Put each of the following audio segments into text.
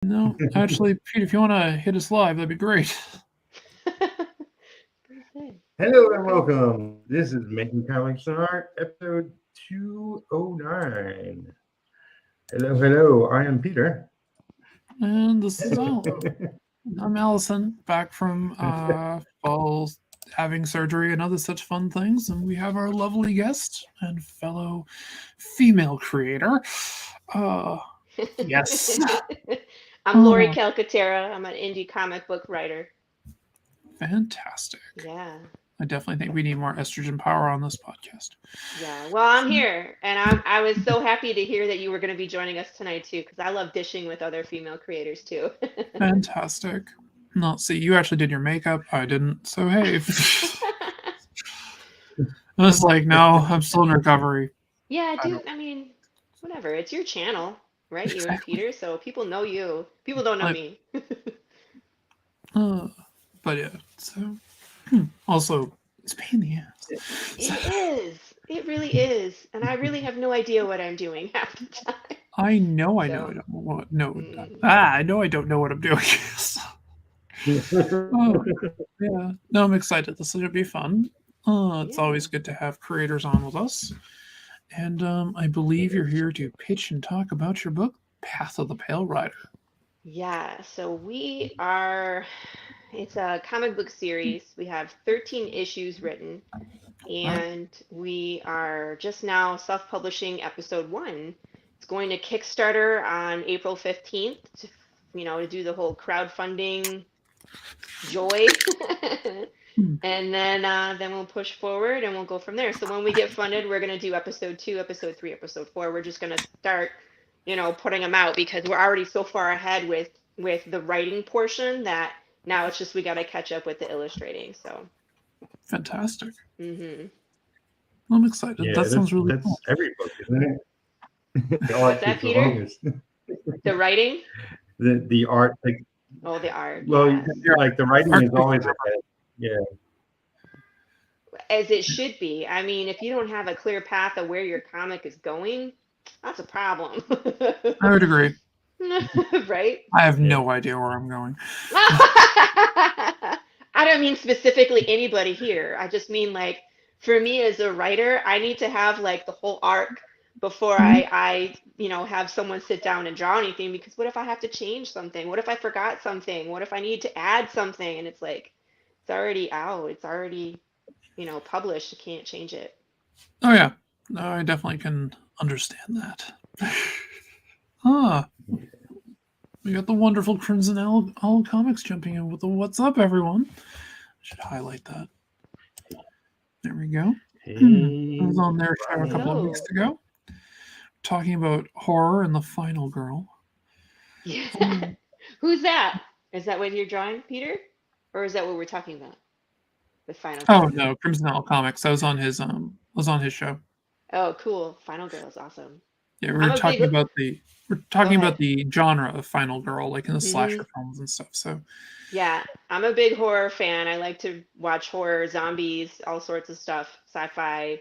No, actually, Pete, if you want to hit us live, that'd be great. Hello and welcome. This is Making Comics and Art, episode 209. Hello. I am Peter. And this is I'm Alison, back from fall having surgery and other such fun things, and we have our lovely guest and fellow female creator. Uh, yes. I'm Laurie Oh, Calcaterra. I'm an indie comic book writer. fantastic. Yeah. I definitely think we need more estrogen power on this podcast. Yeah. Well, I'm here, and I was so happy to hear that you were going to be joining us tonight too, because I love dishing with other female creators too. Fantastic. No, see, you actually did your makeup. I didn't. So, hey. I was like, no, I'm still in recovery. Yeah, I don't dude. I mean, whatever. It's your channel, right? You and exactly. Peter, so people know you. People don't know Like, me. uh, but yeah. So also, it's a pain in the ass. So, It is. It really is. And I really have no idea what I'm doing half the time. I know I So, don't what no. mm, I know I don't know what I'm doing. Oh yeah. No, I'm excited. This is gonna be fun. It's always yeah. good to have creators on with us. And I believe you're here to pitch and talk about your book, Path of the Pale Rider. Yeah, so it's a comic book series. We have 13 issues written, Uh, and we are just now self-publishing episode one. It's going to Kickstarter on April 15th to do the whole crowdfunding joy. hmm, And then we'll push forward and we'll go from there. So when we get funded, we're going to do episode two, episode three, episode four. We're just going to start, putting them out because we're already so far ahead with the writing portion that now it's just we got to catch up with the illustrating. So, fantastic. hmm I'm excited. Yeah, That sounds really that's cool. every book, isn't it? The what's art that, takes the Peter? longest. The writing? The art takes Oh, the art. well, Yes. like the writing is always ahead. Yeah. As it should be. I mean, if you don't have a clear path of where your comic is going, that's a problem. I would agree. Right? I have Yeah. no idea where I'm going. I don't mean specifically anybody here. I just mean like for me as a writer, I need to have like the whole arc before Mhm. I have someone sit down and draw anything because what if I have to change something? What if I forgot something? What if I need to add something? And it's like it's already out. It's already published. You can't change it. Oh yeah, no, I definitely can understand that. Ah, we got the wonderful Crimson Owl Comics jumping in with the "What's up, everyone?" I should highlight that. There we go. I was Hey, on their show a couple of weeks So, ago, talking about horror and the Final Girl. yeah. Um, Who's that? Is that what you're drawing, Peter? Or is that what we're talking about? The Final oh Girl. no, Crimson Owl Comics. I was on his show. Oh, cool. Final Girl is awesome. Yeah, we I'm were a talking big. about the we're Go talking about ahead. the genre of Final Girl, like in the Hmm slasher films and stuff. So Yeah, I'm a big horror fan. I like to watch horror, zombies, all sorts of stuff, sci-fi,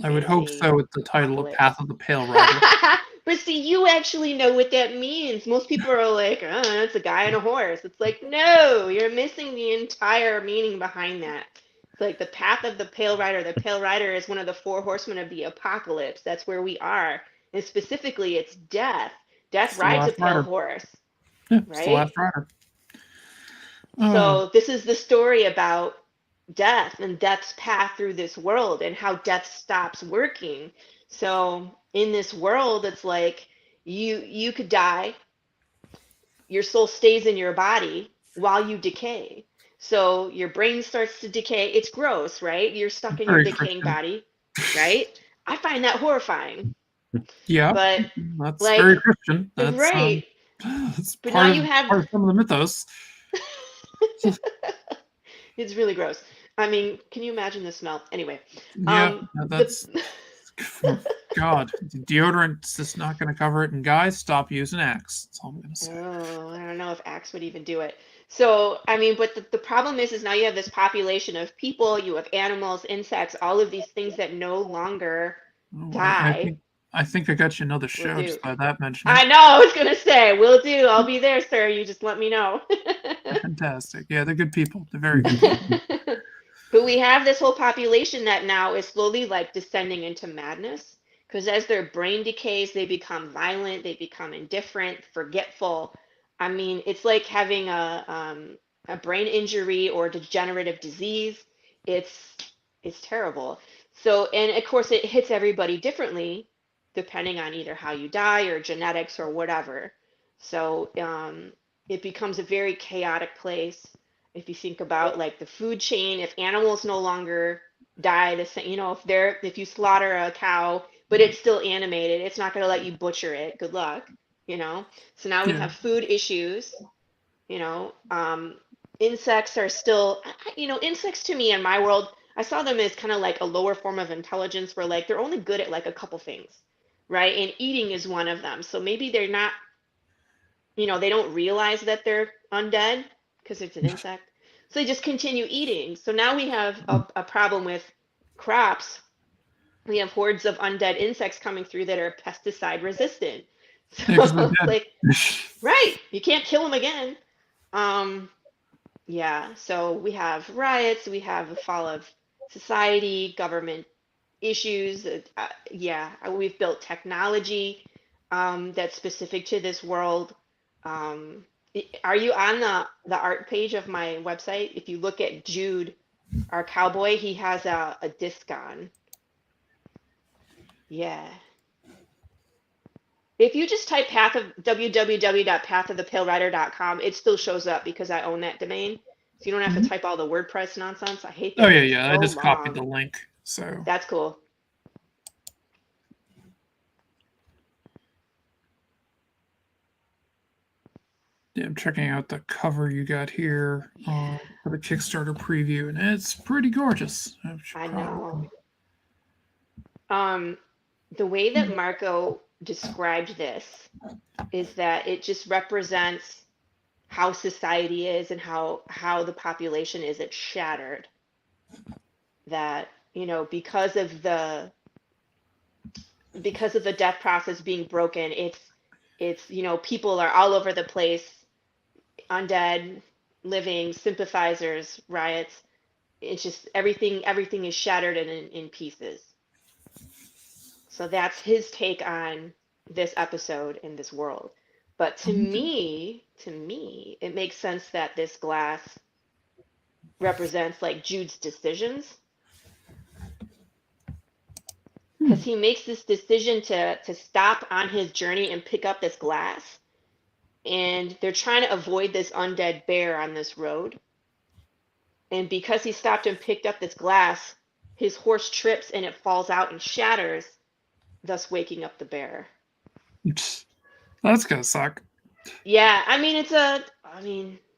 I would hope fantasy, so with the title of Path apocalypse. of the Pale Rider. But see, you actually know what that means. Most people are like, oh, it's a guy on a horse. It's like, no, you're missing the entire meaning behind that. It's like the path of the Pale Rider. The Pale Rider is one of the four horsemen of the apocalypse. That's where we are. And specifically, it's death. Death It's the rides a Last pale Rider. horse, Yeah, it's the right? Last Rider. Oh, So this is the story about death and death's path through this world and how death stops working. So in this world, it's like you could die, your soul stays in your body while you decay. So your brain starts to decay. It's gross, right? You're stuck in your very decaying Christian. body, right? I find that horrifying. Yeah, But that's like, very Christian. That's right. that's But now part you of have part of some of the mythos. it's really gross. I mean, can you imagine the smell? Anyway, Yeah, um, the that's God. Deodorant's just not going to cover it. And guys, stop using Axe. That's all I'm going to say. oh, I don't know if Axe would even do it. So, I mean, but the problem is now you have this population of people, you have animals, insects, all of these things that no longer Oh, I die. think. I think I got you another Will show do. just by that mentioning. I know. I was gonna say, will do. I'll be there, sir. You just let me know. Fantastic. Yeah, they're good people. They're very good people. But we have this whole population that now is slowly like descending into madness because as their brain decays, they become violent, they become indifferent, forgetful. I mean, it's like having a brain injury or degenerative disease. It's it's terrible. So, and of course, it hits everybody differently depending on either how you die or genetics or whatever. So, it becomes a very chaotic place if you think about like the food chain, if animals no longer die the same, you know, if you slaughter a cow but it's still animated, it's not going to let you butcher it. Good luck, you know. So now we Yeah. have food issues, you know. Insects are still, you know, insects to me in my world, I saw them as kind of like a lower form of intelligence where like they're only good at like a couple things, right? And eating is one of them. So maybe they're not, you know, they don't realize that they're undead because it's an insect. So they just continue eating. So now we have a problem with crops. We have hordes of undead insects coming through that are pesticide resistant. Yeah, because they're So it's dead. like, right, you can't kill them again. Um, yeah, so we have riots, we have a fall of society, government issues. Yeah, we've built technology that's specific to this world. Are you on the art page of my website? If you look at Jude, our cowboy, he has a disc on. Yeah. If you just type path of www.pathofthepalerider.com, it still shows up because I own that domain. So you don't have to Mhm. type all the WordPress nonsense. I hate Oh that. yeah, It's yeah. I so just copied the long. link. So That's cool. yeah, I'm checking out the cover you got here Yeah, for the Kickstarter preview, and it's pretty gorgeous. I should I know. probably. Um, the way that Marco described this is that it just represents how society is and how the population is. It's shattered. That, you know, because of the death process being broken, it's, you know, people are all over the place, undead, living, sympathizers, riots. It's just everything is shattered and in pieces. So that's his take on this episode in this world. But to me, it makes sense that this glass represents like Jude's decisions because he makes this decision to stop on his journey and pick up this glass. And they're trying to avoid this undead bear on this road. And because he stopped and picked up this glass, his horse trips and it falls out and shatters, thus waking up the bear. That's gonna suck. Yeah, I mean, it's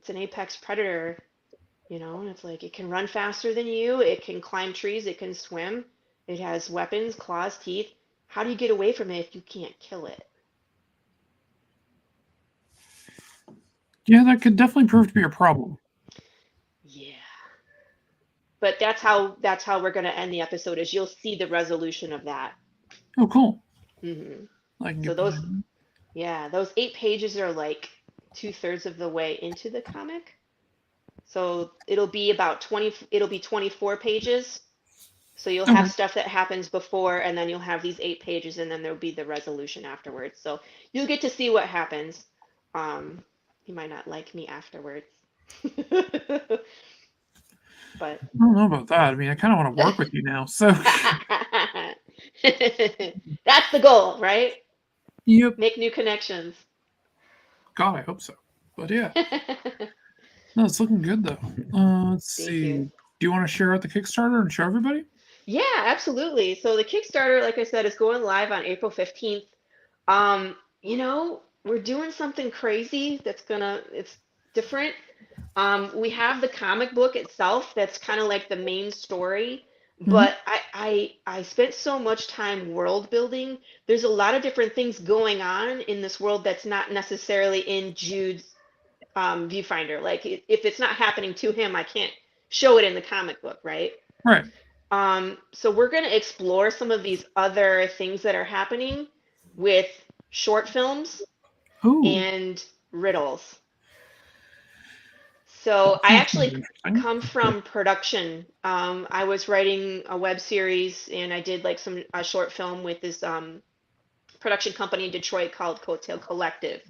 an apex predator, you know, and it's like it can run faster than you, it can climb trees, it can swim, it has weapons, claws, teeth. How do you get away from it if you can't kill it? Yeah, that could definitely prove to be a problem. Yeah. But that's how we're gonna end the episode is you'll see the resolution of that. Oh, cool. hmm I can So get those, behind yeah, those 8 pages are like 2/3 of the way into the comic. So it'll be 24 pages. So you'll that. have Okay. stuff that happens before, and then you'll have these 8 pages, and then there'll be the resolution afterwards. So you'll get to see what happens. Um, you might not like me afterwards, but I don't know about that. I mean, I kind of want to work with you now. So, that's the goal, right? yep. Make new connections. God, I hope so. But yeah, no, it's looking good though. Let's Thank see. you. Do you want to share out the Kickstarter and show everybody? Yeah, absolutely. So the Kickstarter, like I said, is going live on April 15th. You know, we're doing something crazy it's different. We have the comic book itself that's kind of like the main story, Mm-hmm. but I spent so much time world building. There's a lot of different things going on in this world that's not necessarily in Jude's viewfinder. Like if it's not happening to him, I can't show it in the comic book, right? Right. So we're going to explore some of these other things that are happening with short films Ooh, and riddles. So that I sounds kind actually of interesting. come from production. I was writing a web series and I did like a short film with this production company in Detroit called Coattail Collective.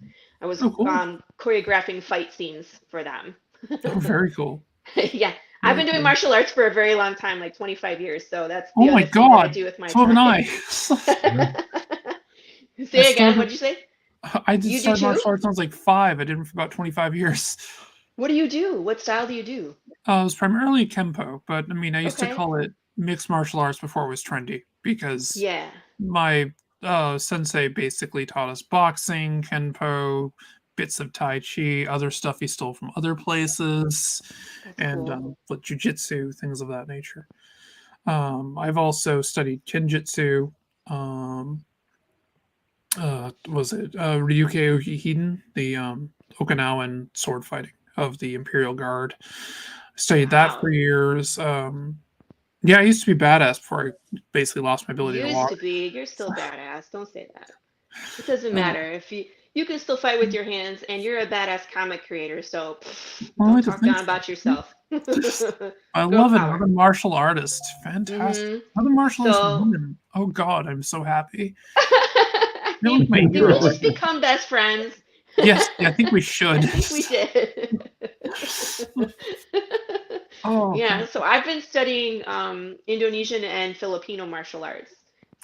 I was Oh, cool. choreographing fight scenes for them. Oh, very cool. Yeah, I've Very been doing cool. martial arts for a very long time, like 25 years. So that's Oh the my other thing that I God. do with my So have time. I. I Say again, started. what'd you say? I did You do start too? martial arts when I was like 5. I did it for about 25 years. What do you do? What style do you do? It was primarily Kempo, but I mean, I used to Okay. call it mixed martial arts before it was trendy because Yeah, my sensei basically taught us boxing, Kenpo, bits of Tai Chi, other stuff he stole from other places, that's and cool. like jujitsu, things of that nature. I've also studied Kenjutsu. Um, was it Ryukei Hiden, the Okinawan sword fighting of the Imperial Guard? Studied that for Wow. years. Yeah, I used to be badass before I basically lost my ability to Used walk. to be. You're still badass. Don't say that. It doesn't Uh, matter if you can still fight with your hands, and you're a badass comic creator. So I don't like to talk think down about so. yourself. I Girl love it. power. Another martial artist. Fantastic. Hmm. Another martial artist So woman. Oh God, I'm so happy. I You're like mean, my did we hero. just become best friends? Yes, yeah, I think we should. I think we did. Oh Yeah, God. so I've been studying Indonesian and Filipino martial arts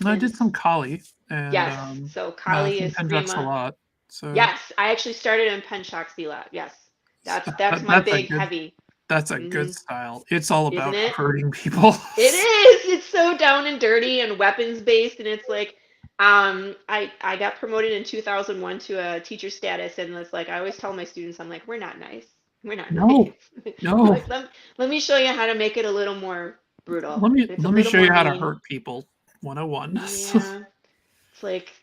I did some since, Kali and yes, so Kali, some Penjaks a Eskrima. lot. So Yes, I actually started in Pencak Silat. Yes, that's my that's a big good heavy. good Hmm. style. It's all Isn't about it? hurting people. It is. It's so down and dirty and weapons based, and it's like, I got promoted in 2001 to a teacher status, and it's like I always tell my students, I'm like, we're not nice. We're not No, nice. I'm no. like, let me show you how to make it a little more brutal. It's a Let me little show more you how to mean. hurt people. 101. Yeah, it's like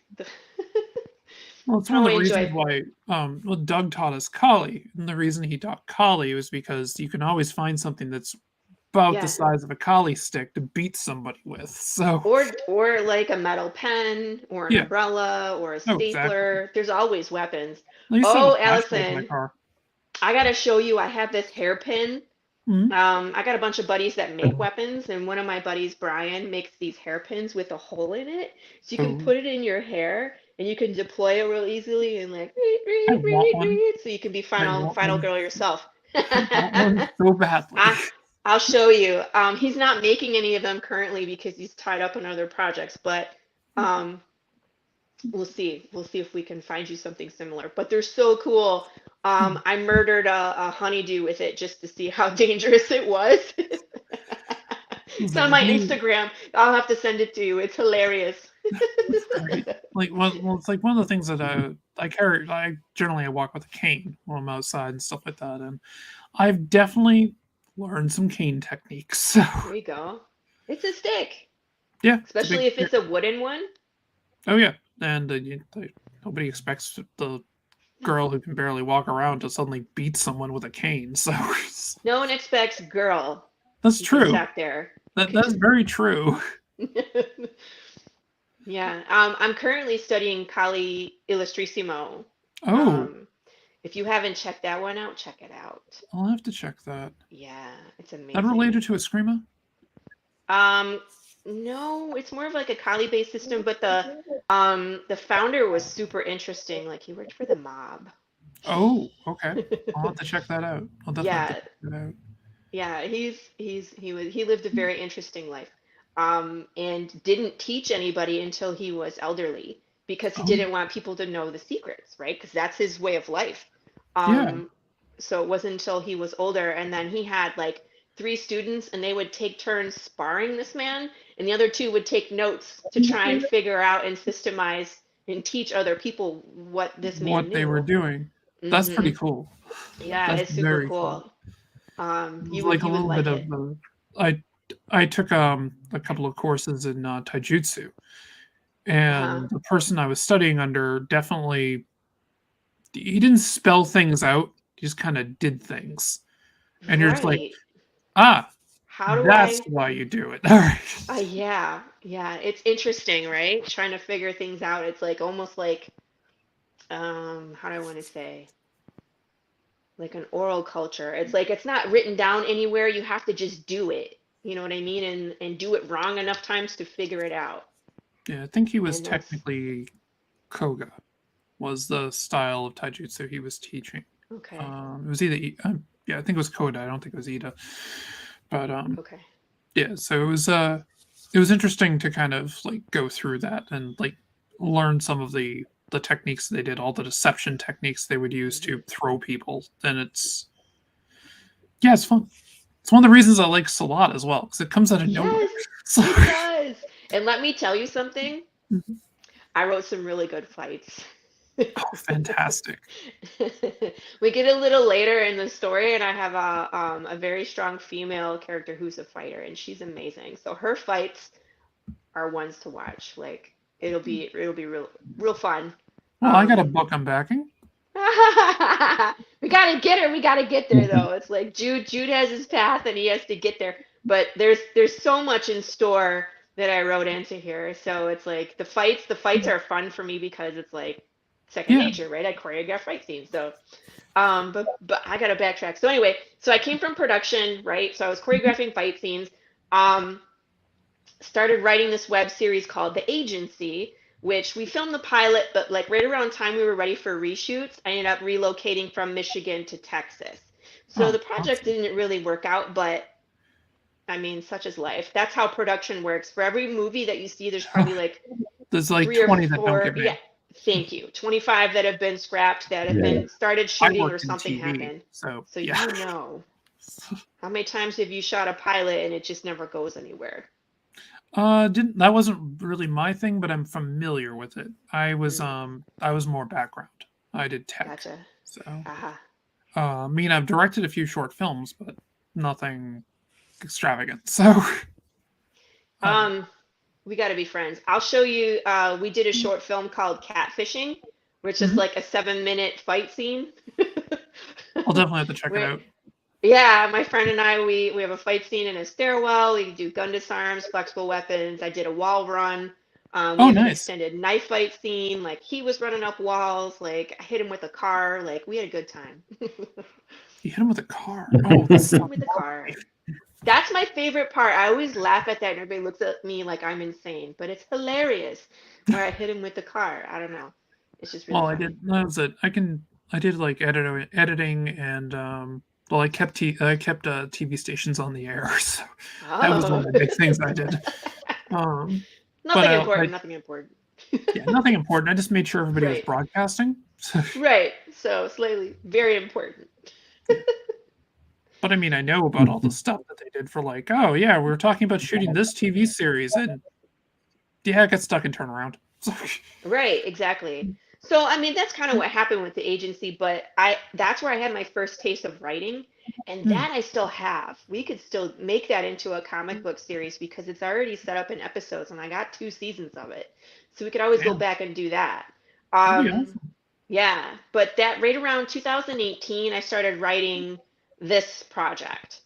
Well, it's I don't one of want the to reasons enjoy. why well, Doug taught us Kali. And the reason he taught Kali was because you can always find something that's about the Yeah, size of a Kali stick to beat somebody with. So, or like a metal pen, or an yeah. umbrella, or a Oh, exactly. stapler. There's always weapons. I used to have a Oh, flashlight in my Allison, car. I gotta show you. I have this hairpin. Mhm. I got a bunch of buddies that make weapons, and one of my buddies, Brian, makes these hairpins with a hole in it, so you can Oh, put it in your hair and you can deploy it real easily and like I want one. so you can be I final want final one. girl yourself. I want one so badly. I I'll show you. He's not making any of them currently because he's tied up in other projects, but um, we'll see. We'll see if we can find you something similar. But they're so cool. I murdered a honeydew with it just to see how dangerous it was. It's on Listen, my Instagram. I'll have to send it to you. It's hilarious. that's great. Like, well, it's like one of the things that I carry. I generally I walk with a cane when I'm outside and stuff like that, and I've definitely learned some cane techniques. So There you go. It's a stick, yeah, it's a especially big. if it's a wooden one. Oh yeah, and nobody expects the girl who can barely walk around to suddenly beat someone with a cane. So No one expects girl that's to true. attack there. That's very true. Yeah, I'm currently studying Kali Illustrissimo. Oh, Um, if you haven't checked that one out, check it out. I'll have to check that. Yeah, it's That amazing. related to Eskrima? Um, no, it's more of like a Kali-based system, but the founder was super interesting. Like he worked for the mob. Oh, okay. I'll have to check that out. I'll definitely have to Yeah, check that out. yeah, he lived a very interesting life. And didn't teach anybody until he was elderly because he Oh, didn't want people to know the secrets, right? Because that's his way of life. yeah. Um, so it wasn't until he was older, and then he had like three students, and they would take turns sparring this man, and the other two would take notes to try and figure out and systemize and teach other people what this man What they were knew. doing. That's Hmm. pretty cool. Yeah, That's it's super very cool. cool. It was You would like a you would little bit like of it. I I took a couple of courses in taijutsu, Uh-huh. and the person I was studying under definitely he didn't spell things out. He just kind of did things, and you're just like, Right. ah, how do That's I why you do it. All right. yeah, yeah, it's interesting, right? Trying to figure things out. It's like almost like how do I want to say? Like an oral culture. It's like it's not written down anywhere. You have to just do it. You know what I mean? And do it wrong enough times to figure it out. Yeah, I think he was And that's technically Koga, was the style of taijutsu he was teaching. okay. It was either yeah, I think it was Koda. I don't think it was Ida. But Okay. yeah, so it was interesting to kind of like go through that and like learn some of the techniques they did, all the deception techniques they would use Hmm. to throw people. Then it's yeah, it's fun. It's one of the reasons I like Salat as well because it comes out of nowhere. Yes, So, it does. And let me tell you something. oh, I wrote some really good fights. fantastic! We get a little later in the story, and I have a very strong female character who's a fighter, and she's amazing. So her fights are ones to watch. Like it'll be real fun. Well, I got a Um, book I'm backing. we gotta get her. We gotta get there though. It's like Jude has his path, and he has to get there. But there's so much in store that I wrote into here. So it's like the fights are fun for me because it's like second Yeah. nature, right? I choreograph fight scenes. So but I gotta backtrack. So anyway, so I came from production, right? So I was choreographing fight scenes. Um, Started writing this web series called The Agency, which we filmed the pilot, but like right around time we were ready for reshoots, I ended up relocating from Michigan to Texas. So Oh, the project awesome. didn't really work out, but I mean, such is life. That's how production works. For every movie that you see, there's probably like There's like three or 20 that don't four, get yeah, made. thank you, 25 that have been scrapped, that have Yeah. been started I shooting or worked in something TV, happened. so So yeah. you know, how many times have you shot a pilot and it just never goes anywhere? Didn't that wasn't really my thing, but I'm familiar with it. Mm, I was more background. I did tech. gotcha. So Aha. I mean I've directed a few short films, but nothing extravagant. So uh Um, we got to be friends. I'll show you. We did a short film called Catfishing, which is mhm. like a 7-minute fight scene. I'll definitely have to check it Where, out. yeah, my friend and I, we have a fight scene in a stairwell. We do gun disarms, flexible weapons. I did a wall run. We Oh have an nice. extended knife fight scene. Like he was running up walls. Like I hit him with a car. Like we had a good time. You hit him with a car. Oh, this Hit him sounds with a car. lovely. That's my favorite part. I always laugh at that, and everybody looks at me like I'm insane, but it's hilarious where I hit him with the car. I don't know. It's just really Well, I funny. did that was it. I did like editing and well I kept TV stations on the air, so that was one Oh, of the big things I did. Um but nothing important, nothing important. yeah, nothing important. I just made sure everybody was Right, broadcasting. So, right. So slightly, very important. yeah. But I mean, I know about all the stuff that they did for like, oh yeah, we were talking about shooting this TV series, and yeah, it got stuck in turnaround. So, Right, exactly. So, I mean, that's kind of what happened with the agency, but that's where I had my first taste of writing, and hmm, that I still have. We could still make that into a comic book series because it's already set up in episodes, and I got 2 seasons of it. So we could always go damn, back and do that. that'd be Um, awesome. yeah, but that right around 2018, I started writing this project,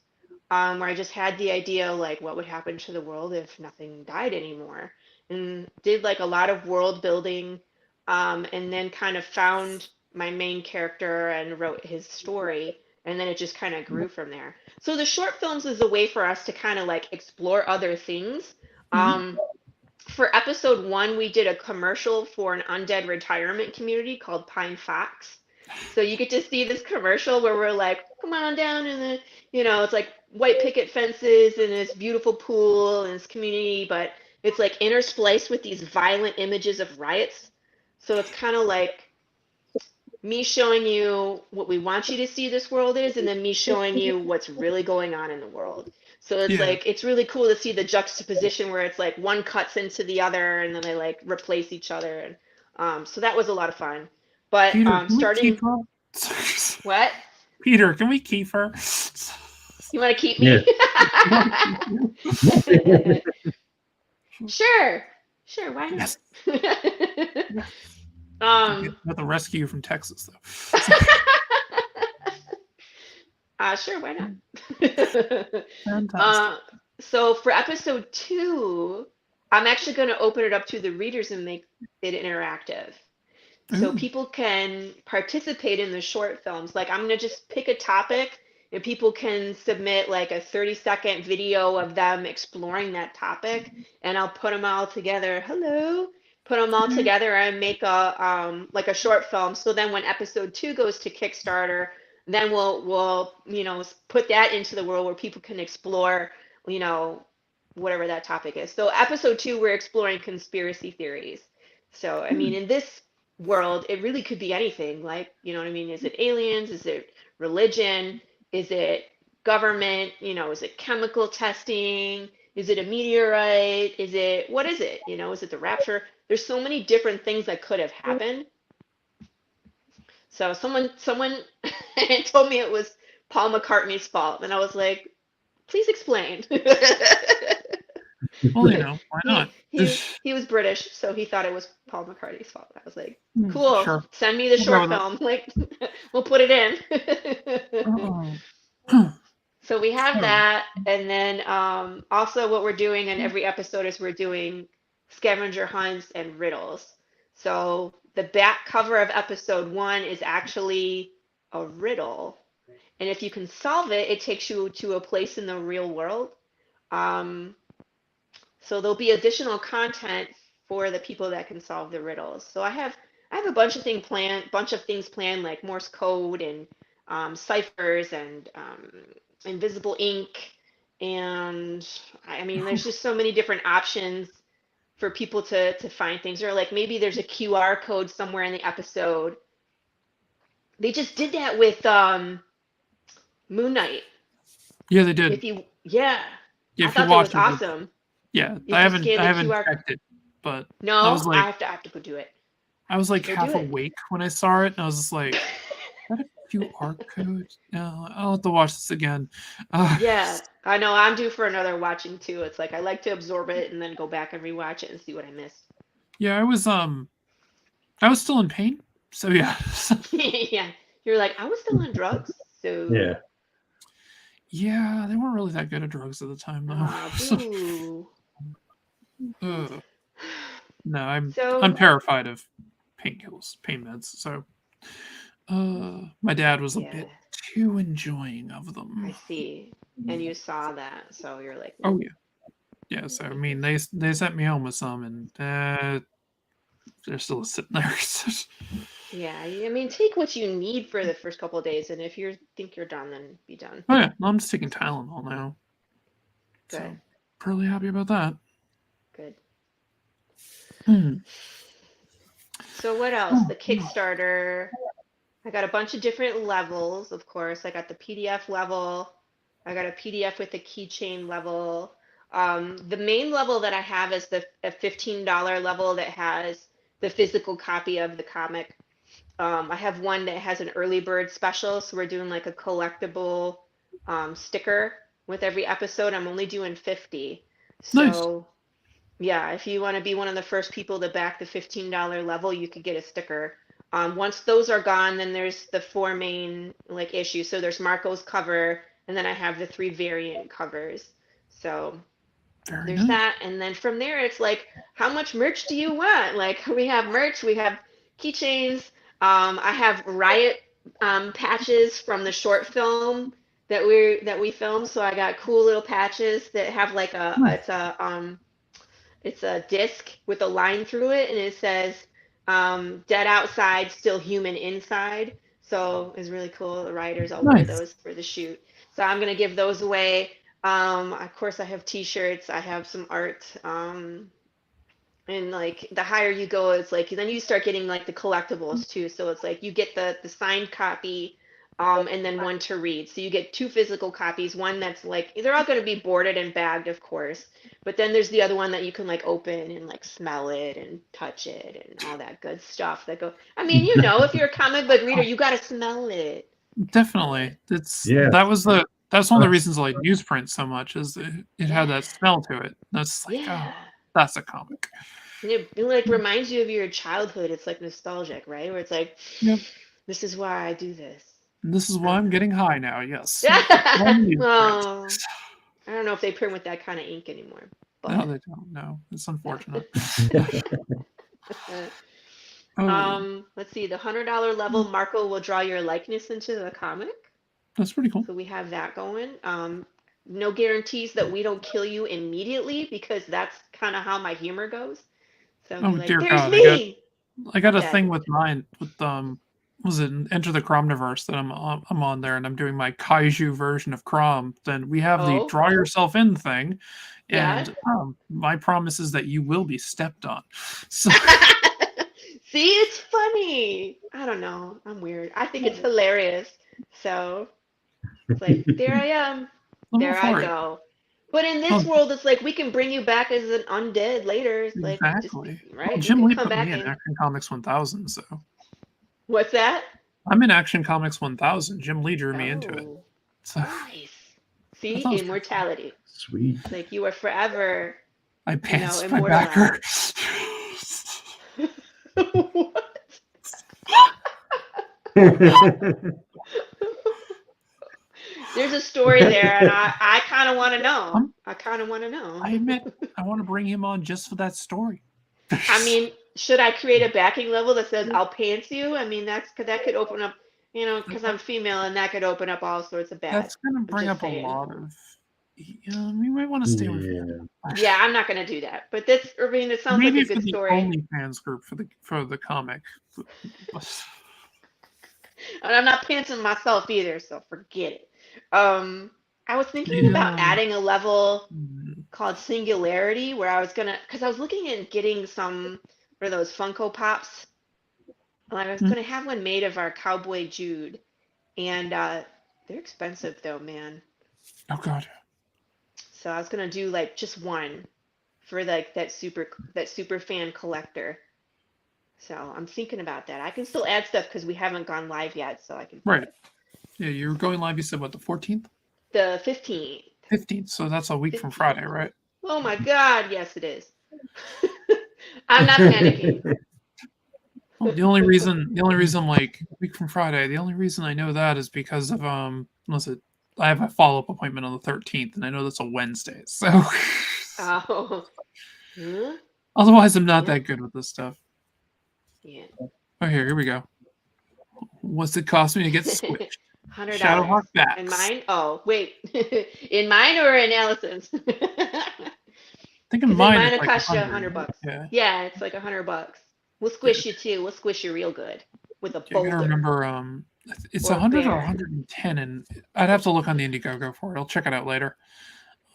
where I just had the idea like what would happen to the world if nothing died anymore, and did like a lot of world building, and then kind of found my main character and wrote his story, and then it just kind of grew from there. So the short films is a way for us to kind of like explore other things. Mhm. Um, for episode 1, we did a commercial for an undead retirement community called Pine Fox. So you get to see this commercial where we're like, come on down in the, it's like white picket fences and this beautiful pool and this community, but it's like interspliced with these violent images of riots. So it's kind of like me showing you what we want you to see this world is, and then me showing you what's really going on in the world. So it's Yeah, like it's really cool to see the juxtaposition where it's like one cuts into the other, and then they like replace each other, and so that was a lot of fun. But Peter, can we keep starting her? what? Peter, can we keep her? You want to keep Yeah. me? Sure, sure, why not? Yes. Yeah. um, Not the rescue from Texas though. sure, why not? Fantastic. So for episode 2, I'm actually going to open it up to the readers and make it interactive. So Ooh. people can participate in the short films. Like I'm going to just pick a topic and people can submit like a 30-second video of them exploring that topic, and I'll put them all together. Hello. Put them all together and make a like a short film. So then when episode 2 goes to Kickstarter, then we'll put that into the world where people can explore, you know, whatever that topic is. So episode 2, we're exploring conspiracy theories. So I mean, in this world, it really could be anything. Like, you know what I mean? Is it aliens? Is it religion? Is it government? Is it chemical testing? Is it a meteorite? What is it? Is it the rapture? There's so many different things that could have happened. So someone told me it was Paul McCartney's fault, and I was like, please explain. Well, why not? He was British, so he thought it was Paul McCartney's fault. I was like, cool, Sure. send me the We'll short go film. Like, we'll put it in. Oh. So we have So, that, and then also what we're doing in every episode is we're doing scavenger hunts and riddles. So the back cover of episode 1 is actually a riddle, and if you can solve it, it takes you to a place in the real world. So there'll be additional content for the people that can solve the riddles. So I have a bunch of things planned, like Morse code and ciphers and invisible ink, and I mean, there's just so many different options for people to find things. Or like maybe there's a QR code somewhere in the episode. They just did that with Moon Knight. yeah, they did. Yeah, Yeah, I thought that was awesome. Yeah, If I you haven't scan the QR checked it, but No, I was I like, have to go do it. I was like Go half do it. awake when I saw it, and I was just like, is that a QR code? No, I'll have to watch this again. Yeah, I know. I'm due for another watching too. It's like I like to absorb it and then go back and rewatch it and see what I missed. Yeah, I was still in pain, so yeah. Yeah, you're like, I was still on drugs, so Yeah. Yeah, they weren't really that good at drugs at the time, though. boo. Ugh. No, I'm So terrified of painkillers, pain meds. So, my dad was a yeah, bit too enjoying of I them. see. And you saw that, so you're like, Oh yeah, yeah. So I mean, they sent me home with some, and they're still sitting there. yeah. I mean, take what you need for the first couple of days, and if you think you're done, then be done. Oh yeah, I'm just taking Tylenol now. Good, So, really happy about that. good. Hmm. So what else? The Kickstarter. I got a bunch of different levels, of course. I got the PDF level. I got a PDF with a keychain level. The main level that I have is a $15 level that has the physical copy of the comic. I have one that has an early bird special, so we're doing like a collectible sticker with every episode. I'm only doing 50. Nice. So yeah, if you want to be one of the first people to back the $15 level, you could get a sticker. Once those are gone, then there's the 4 main like issues. So there's Marco's cover, and then I have the 3 variant covers. So Very there's nice. that, and then from there it's like, how much merch do you want? Like we have merch, we have keychains. I have riot patches from the short film that we filmed. So I got cool little patches that have like it's a disc with a line through it, and it says dead outside, still human inside. So it's really cool. The writers all wear those for the shoot. So I'm gonna give those away. Of course, I have T-shirts. I have some art. And like the higher you go, it's like then you start getting like the collectibles too. So it's like you get the signed copy, and then one to read. So you get 2 physical copies. One that's like they're all going to be boarded and bagged, of course. But then there's the other one that you can like open and like smell it and touch it and all that good stuff that go. I mean, if you're a comic book reader, you got to smell it. Definitely. That's one of the reasons I like newsprint so much is it had that smell to it. That's like, oh, that's a comic. And it like reminds you of your childhood. It's like nostalgic, right? Where it's like, Yep. This is why I do this. This is why I'm getting high now. Yes. Oh, I don't know if they print with that kind of ink anymore. No, But they don't. No, it's unfortunate. let's see. The $100 level, Marco will draw your likeness into the comic. That's pretty cool. So we have that going. No guarantees that we don't kill you immediately because that's kind of how my humor goes. So Oh be like, dear there's God, me. I got a Dead. thing with mine with was it Enter the Cromniverse that I'm on there and I'm doing my kaiju version of Crom. Then we have the Oh, draw yourself in thing, yeah. and my promise is that you will be stepped on. So See, it's funny. I don't know. I'm weird. I think it's hilarious. So it's like, there I am. I'm all There I for it. go. But in this Oh, world, it's like we can bring you back as an undead later. It's like, just, exactly. right? Well, You Jim can Lee come put back me in and Action Comics 1000, so what's that? I'm in Action Comics 1000. Jim Lee drew me into it. Oh, So nice. I See, thought it was pretty fun. immortality. Sweet. It's like you are forever, I you know, pants my backer. immortalized. What? There's a story there, and I kind of want to know. I kind of want to know. I admit, I want to bring him on just for that story. I mean, should I create a backing level that says I'll pants you? I mean, that could open up, you know, because I'm female, and that could open up all sorts of bad. That's going to I'm bring just up saying. a lot of. You might want to stay with. Yeah, I'm not gonna do that. But that's, I mean, it sounds Maybe like a for good the story. OnlyFans group for the comic. And I'm not pantsing myself either, so forget it. I was thinking about adding a level called Singularity, where I was gonna, because I was looking at getting some for those Funko Pops. And I was gonna have one made of our Cowboy Jude, and they're expensive though, man. Oh God. So I was gonna do like just one for like that super fan collector. So I'm thinking about that. I can still add stuff because we haven't gone live yet, so I can. Right. Yeah, you're going live. You said what, the 14th? The 15th. 15th. So that's a week from Friday, right? Oh my God! Yes, it is. I'm not panicking. Well, the only reason, like week from Friday, the only reason I know that is because of I have a follow-up appointment on the 13th, and I know that's a Wednesday. So Oh. Huh? otherwise, I'm not that good with this stuff. Yeah. Oh, here we go. What's it cost me to get switched? $100. Shadowhawk backs. In mine? Oh, wait. In mine or in Allison's? I think in mine it it's like costs you $100. $100. Yeah, it's like $100. We'll squish you too. We'll squish you real good with a You boulder. gotta remember, it's Or 100 or bear. 110, and I'd have to look on the Indiegogo for it. I'll check it out later.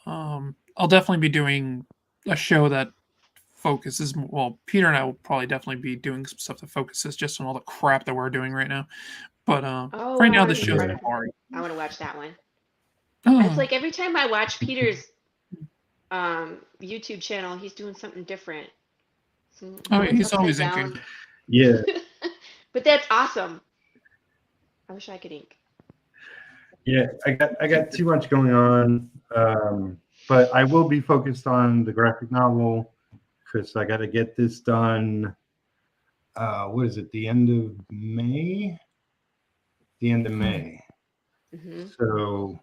I'll definitely be doing a show that focuses. Well, Peter and I will probably definitely be doing some stuff that focuses just on all the crap that we're doing right now. But Oh, right I now wanna the be show's part of that. boring. I want to watch that one. Oh, It's like every time I watch Peter's YouTube channel, he's doing something different. he's always upside inking. down. Yeah. But that's awesome. I wish I could ink. Yeah, I got too much going on, but I will be focused on the graphic novel because I got to get this done. What is it? The end of May. The end of May. Mm-hmm. So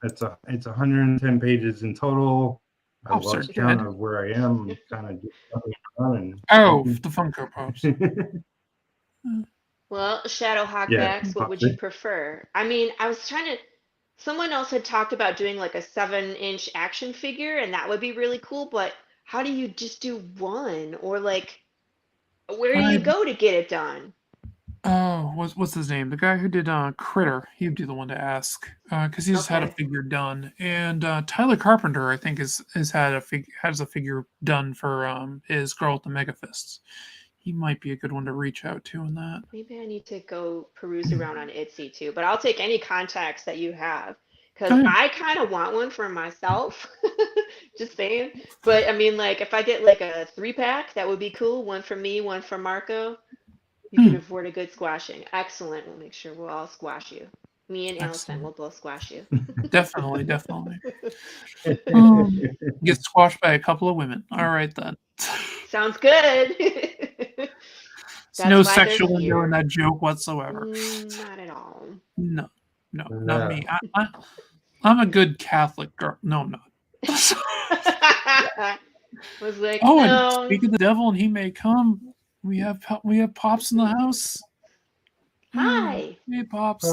it's 110 pages in total. I lost count of where I am. Kind of just running. Oh, the Funko Pops. Well, Shadowhawk backs, what would you prefer? I mean, I was trying to, someone else had talked about doing like a 7-inch action figure, and that would be really cool, but how do you just do one? Or like, where do you go to get it done? Oh, what's his name? The guy who did Critter. He'd be the one to ask because he's had a figure done, and Tyler Carpenter, I think, has had has a figure done for his Girl with the Mega Fists. He might be a good one to reach out to in that. Maybe I need to go peruse around on Etsy too, but I'll take any contacts that you have because I kind of want one for myself. Just saying. But I mean, like, if I get like a 3-pack, that would be cool. One for me, one for Marco. You could afford a good squashing. Excellent. We'll make sure we'll all squash you. Me and Alison will both squash you. Definitely. Get squashed by a couple of women. All right then. Sounds good. There's no sexual innuendo in that joke whatsoever. Not at all. No, not me. I'm a good Catholic girl. No, I'm not. Was like, Oh, and no. speak of the devil, and he may come. We have Pops in the house. Hi. Hey, Pops.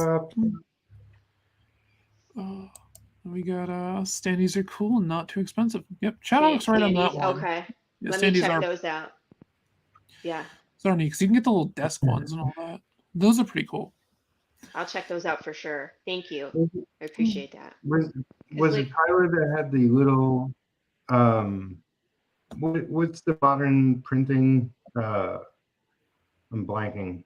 We got standees are cool and not too expensive. Yep, Chaddock's right on that Standees, one. okay. Yeah, Let me standees check are those out. Yeah, so neat because you can get the little desk ones and all that. Those are pretty cool. I'll check those out for sure. Thank you. I appreciate that. Was like- it Tyler that had the little what's the modern printing I'm blanking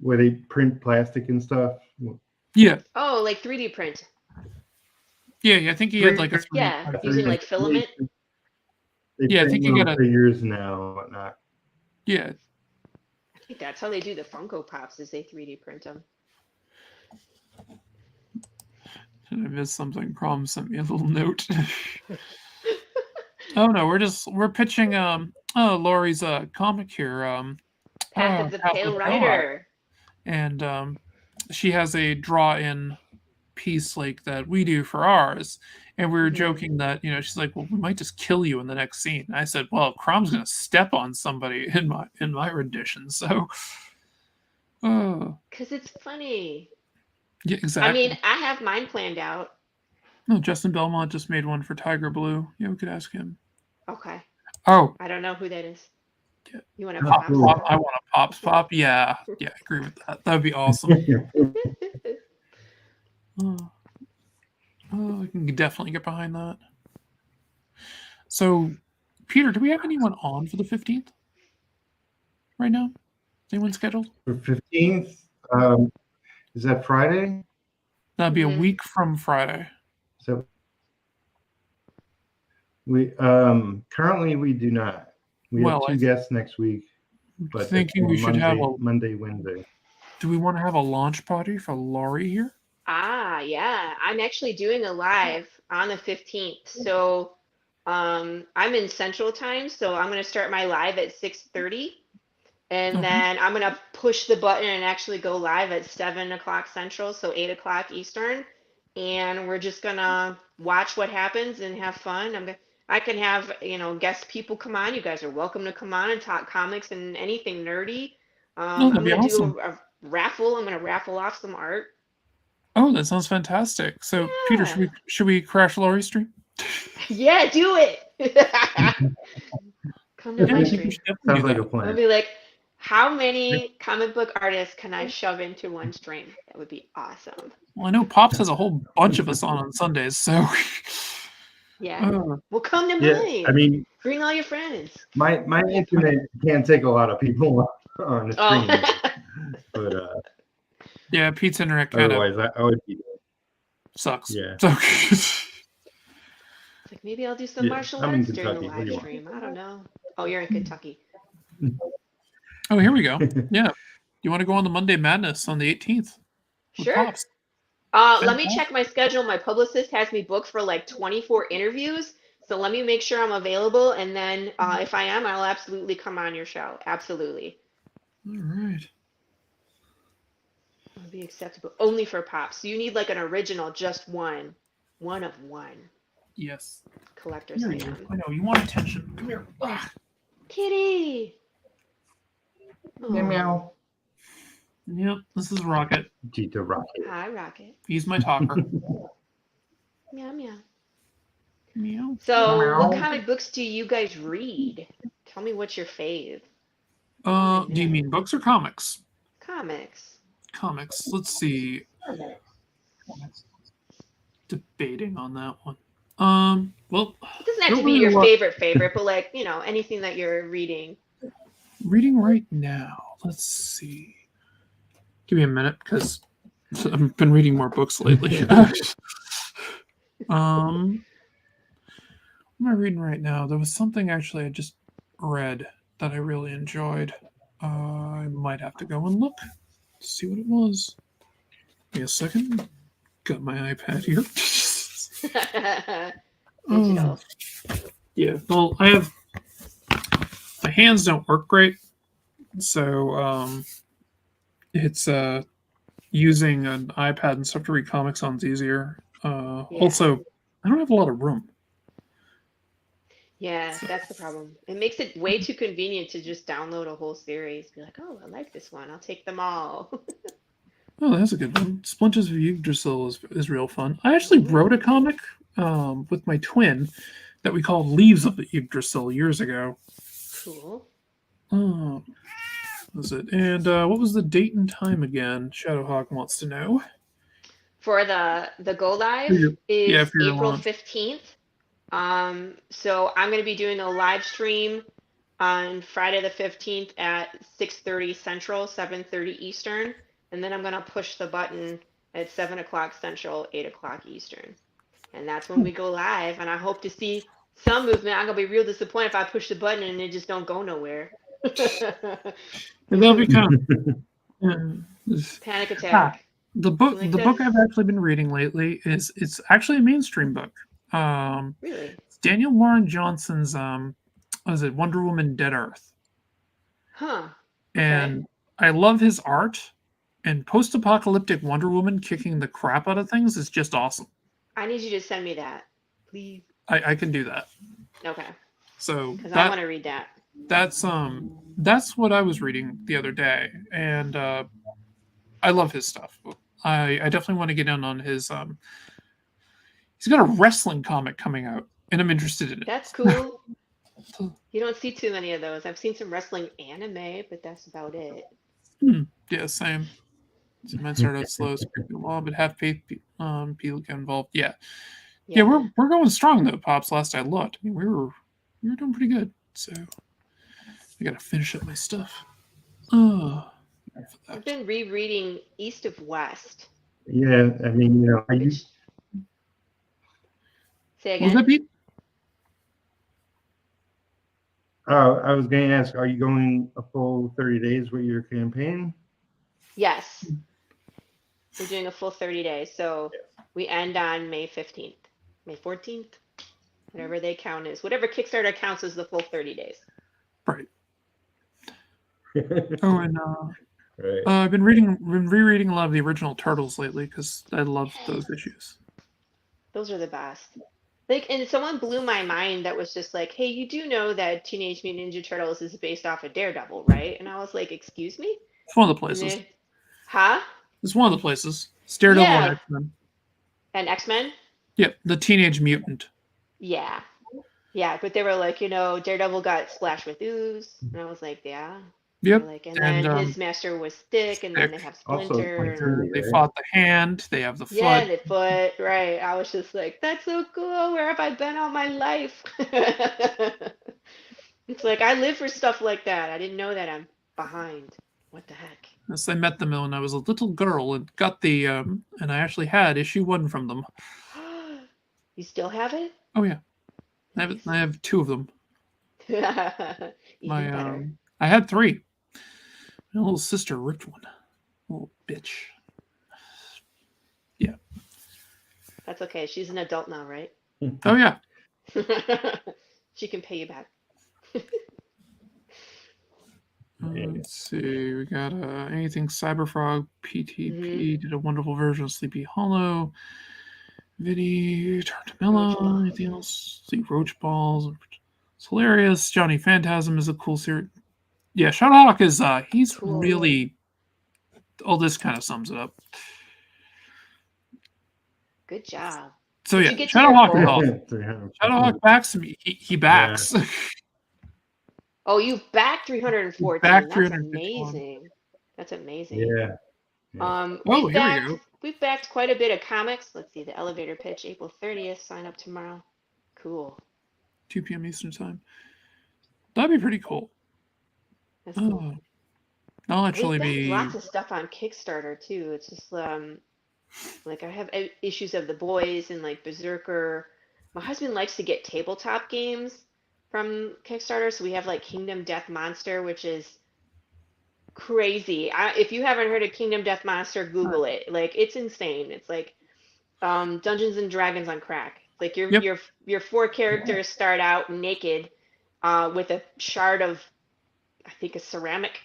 where they print plastic and stuff? Yeah, Oh, like 3D print. I think he had like a 3D Yeah, printer. using like filament. They Yeah, I print think you little gotta. figures now and whatnot. Yeah, I think that's how they do the Funko Pops is they 3D print them. did I miss something? Prom sent me a little note. Oh no, we're pitching Laurie's comic here. Path of the Pale Rider. And she has a draw-in piece like that we do for ours, and we were joking that she's like, well, we might just kill you in the next scene. And I said, well, Crom's gonna step on somebody in my rendition, so Because it's funny. yeah, exactly. I mean, I have mine planned out. No, Justin Belmont just made one for Tiger Blue. Yeah, we could ask him. Okay. Oh, I don't know who that is. Yeah. You want to Pop, Pops? Pop, I want a Pops Pop. Yeah, I agree with that. That'd be awesome. I can definitely get behind that. So, Peter, do we have anyone on for the 15th right now? Anyone scheduled? For 15th, is that Friday? That'd be a week from Friday. So we currently we do not. We have two guests next week, but thinking we should have a Monday, Wednesday. Do we want to have a launch party for Laurie here? Yeah. I'm actually doing a live on the 15th. So I'm in Central Time, so I'm going to start my live at 6:30. And then I'm going to push the button and actually go live at 7 o'clock Central, so 8 o'clock Eastern. And we're just going to watch what happens and have fun. I can have, guest people come on. You guys are welcome to come on and talk comics and anything nerdy. I'm going to do a raffle. I'm going to raffle off some art. Oh, that sounds fantastic. So, Peter, should we crash Laurie's stream? Yeah, do it. Come to my stream. Sounds like a plan. I'll be like, how many comic book artists can I shove into one stream? That would be awesome. Well, I know Pops has a whole bunch of us on Sundays, so yeah. Well, come to mine. I mean, bring all your friends. My internet can't take a lot of people on the stream, but yeah, Pete's internet kind of otherwise I would be sucks. Yeah. So like maybe I'll do some martial arts during the live stream. I don't know. Oh, you're in Kentucky. Oh, here we go. Yeah. You want to go on the Monday Madness on the 18th? Sure. Pops? Let me check my schedule. My publicist has me booked for like 24 interviews. So let me make sure I'm available. And then if I am, I'll absolutely come on your show. Absolutely. All right. It'll be acceptable. Only for Pops. So you need like an original, just one. One of one. Yes. Collector's item. I know. You want attention. Come here. Kitty. Meow meow. Yep, this is Rocket. Tito Rocket. Hi, Rocket. He's my talker. Meow meow. Meow. So, Meow. what comic books do you guys read? Tell me what's your fave. Do you mean books or comics? Comics. Comics. Let's see. Debating on that one. Well, it doesn't have to be your favorite, but like, anything that you're reading. Reading right now. Let's see. Give me a minute because I've been reading more books lately. What am I reading right now? There was something actually I just read that I really enjoyed. I might have to go and look to see what it was. Give me a second. Got my iPad here. Digital. Yeah, well, I have my hands don't work great, so it's using an iPad and stuff to read comics on is easier. Yeah. Also, I don't have a lot of room. Yeah, So, that's the problem. It makes it way too convenient to just download a whole series. Be like, oh, I like this one. I'll take them all. oh, that's a good one. Splinters of Yggdrasil is real fun. I actually wrote a comic with my twin that we called Leaves of Yggdrasil years ago. Cool. Oh, was it? And what was the date and time again? Shadowhawk wants to know. For the go For live your- yeah, is for your April launch. 15th. So I'm going to be doing a live stream on Friday the 15th at 6:30 Central, 7:30 Eastern, and then I'm going to push the button at 7 o'clock Central, 8 o'clock Eastern. And that's when we go live, and I hope to see some movement. I'm going to be real disappointed if I push the button and it just don't go nowhere. And that'll be kind of Panic attack. the book. Like The book this. I've actually been reading lately it's actually a mainstream book. Really? It's Daniel Warren Johnson's what is it, Wonder Woman Dead Earth. Huh. And I love his art, and post-apocalyptic Wonder Woman kicking the crap out of things is just awesome. I need you to send me that, please. I can do that. Okay. So Because I want to read that. that's what I was reading the other day, and I love his stuff. I definitely want to get in on his he's got a wrestling comic coming out, and I'm interested in it. That's cool. You don't see too many of those. I've seen some wrestling anime, but that's about it. Yeah, same. It might start out slow, but have faith. People get involved. Yeah, we're going strong though, Pops. Last I looked, I mean, we were doing pretty good. So I gotta finish up my stuff. Oh, I've been rereading East of West. Yeah, I mean, you know, Say again. What was that, Pete? I was going to ask, are you going a full 30 days with your campaign? Yes. We're doing a full 30 days. So we end on May 15th, May 14th, whatever they count is. Whatever Kickstarter counts as the full 30 days. Right. Oh, and Right. I've been rereading a lot of the original Turtles lately because I love those issues. Those are the best. Like, and someone blew my mind that was just like, hey, you do know that Teenage Mutant Ninja Turtles is based off of Daredevil, right? And I was like, excuse me? It's one of the places. Huh? It's one of the places. It's Daredevil and X-Men. And X-Men? Yep, the Teenage Mutant. Yeah. Yeah, but they were like, you know, Daredevil got splashed with ooze. And I was like, yeah. Yep. Like, and then his master was Stick, and then they have Splinter. They fought the hand. They have the foot. Yeah, the foot. Right. I was just like, that's so cool. Where have I been all my life? It's like I live for stuff like that. I didn't know that I'm behind. What the heck? Yes, I met them when I was a little girl and got the and I actually had issue 1 from them. You still have it? Oh yeah, I have 2 of them. Even better. I had 3. My little sister ripped one. Little bitch. Yeah. That's okay. She's an adult now, right? Oh yeah. She can pay you back. Let's see. We got anything Cyberfrog, PTP did a wonderful version of Sleepy Hollow. Vinny, Tartamella, anything else? See, Roach Balls. It's hilarious. Johnny Phantasm is a cool series. Yeah, Shadowhawk is he's cool. Really all this kind of sums it up. Good job. So yeah, Shadowhawk is awesome. Shadowhawk backs me. He backs. Yeah. Oh, you backed 314. That's amazing. That's amazing. Yeah. We've backed quite a bit of comics. Let's see, the elevator pitch, April 30th. Sign up tomorrow. Cool. 2 p.m. Eastern time. That'd be pretty cool. That's cool. I'll actually be lots of stuff on Kickstarter too. It's just like I have issues of The Boys and like Berserker. My husband likes to get tabletop games from Kickstarter, so we have like Kingdom Death Monster, which is crazy. If you haven't heard of Kingdom Death Monster, Google it. Like it's insane. It's like Dungeons and Dragons on crack. Like your 4 characters start out naked with a shard of, I think, a ceramic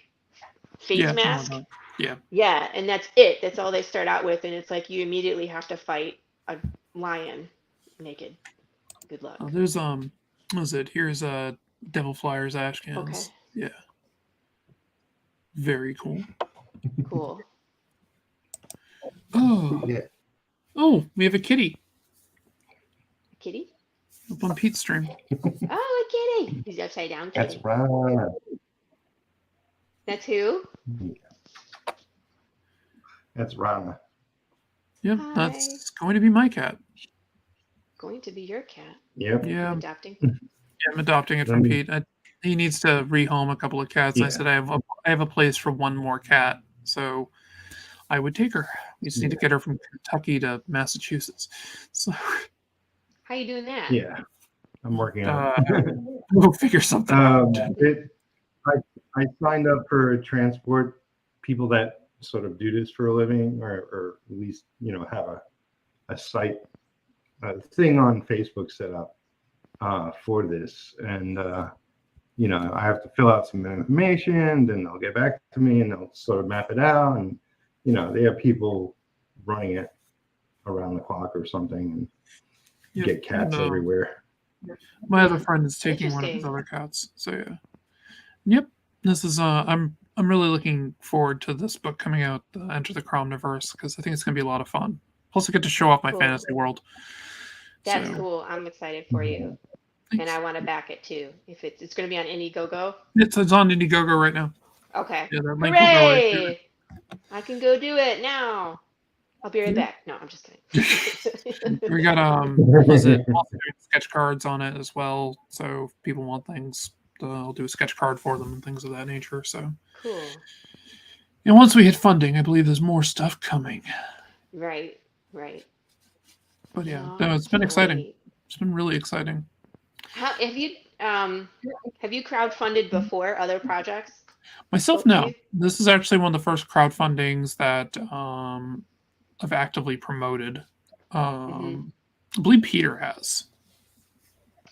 face mask. Yeah, and that's it. That's all they start out with, and it's like you immediately have to fight a lion naked. Good luck. There's what was it? Here's Devil Flyers Ash Okay. Cans. Yeah. Very cool. Cool. Oh. Yeah. Oh, we have a kitty Kitty? up on Pete's stream. Oh, a kitty. He's upside down kitty. That's right. That's who? That's Rana. Yep, Hi. that's going to be my cat. Going to be your cat. Yep. Yeah, Adopting. yeah, I'm adopting it from Pete. He needs to rehome a couple of cats. Yeah. I said I have a place for one more cat, so I would take her. We just need to get her from Kentucky to Massachusetts. So How you doing that? Yeah. I'm working on it. we'll figure something out. I signed up for transport people that sort of do this for a living, or at least have a site, a thing on Facebook set up for this, and I have to fill out some information, then they'll get back to me and they'll sort of map it out, and they have people running it around the clock or something, and get cats everywhere. My other friend is taking one of his other cats. So yeah. Yep. This is I'm really looking forward to this book coming out, Enter the Cromniverse, because I think it's gonna be a lot of fun. Plus I get to show off my fantasy world. That's cool. I'm excited for you. Thanks. And I want to back it too. If it's gonna be on Indiegogo. It's on Indiegogo right now. Okay. Yeah, that link will go right there. I can go do it now. I'll be right back. No, I'm just kidding. We got also doing sketch cards on it as well. So if people want things, I'll do a sketch card for them and things of that nature. So cool. And once we hit funding, I believe there's more stuff coming. Right. But yeah, no, it's been exciting. It's been really exciting. Have you crowdfunded before other projects? Myself, no. This is actually one of the first crowdfundings that I've actively promoted. I believe Peter has.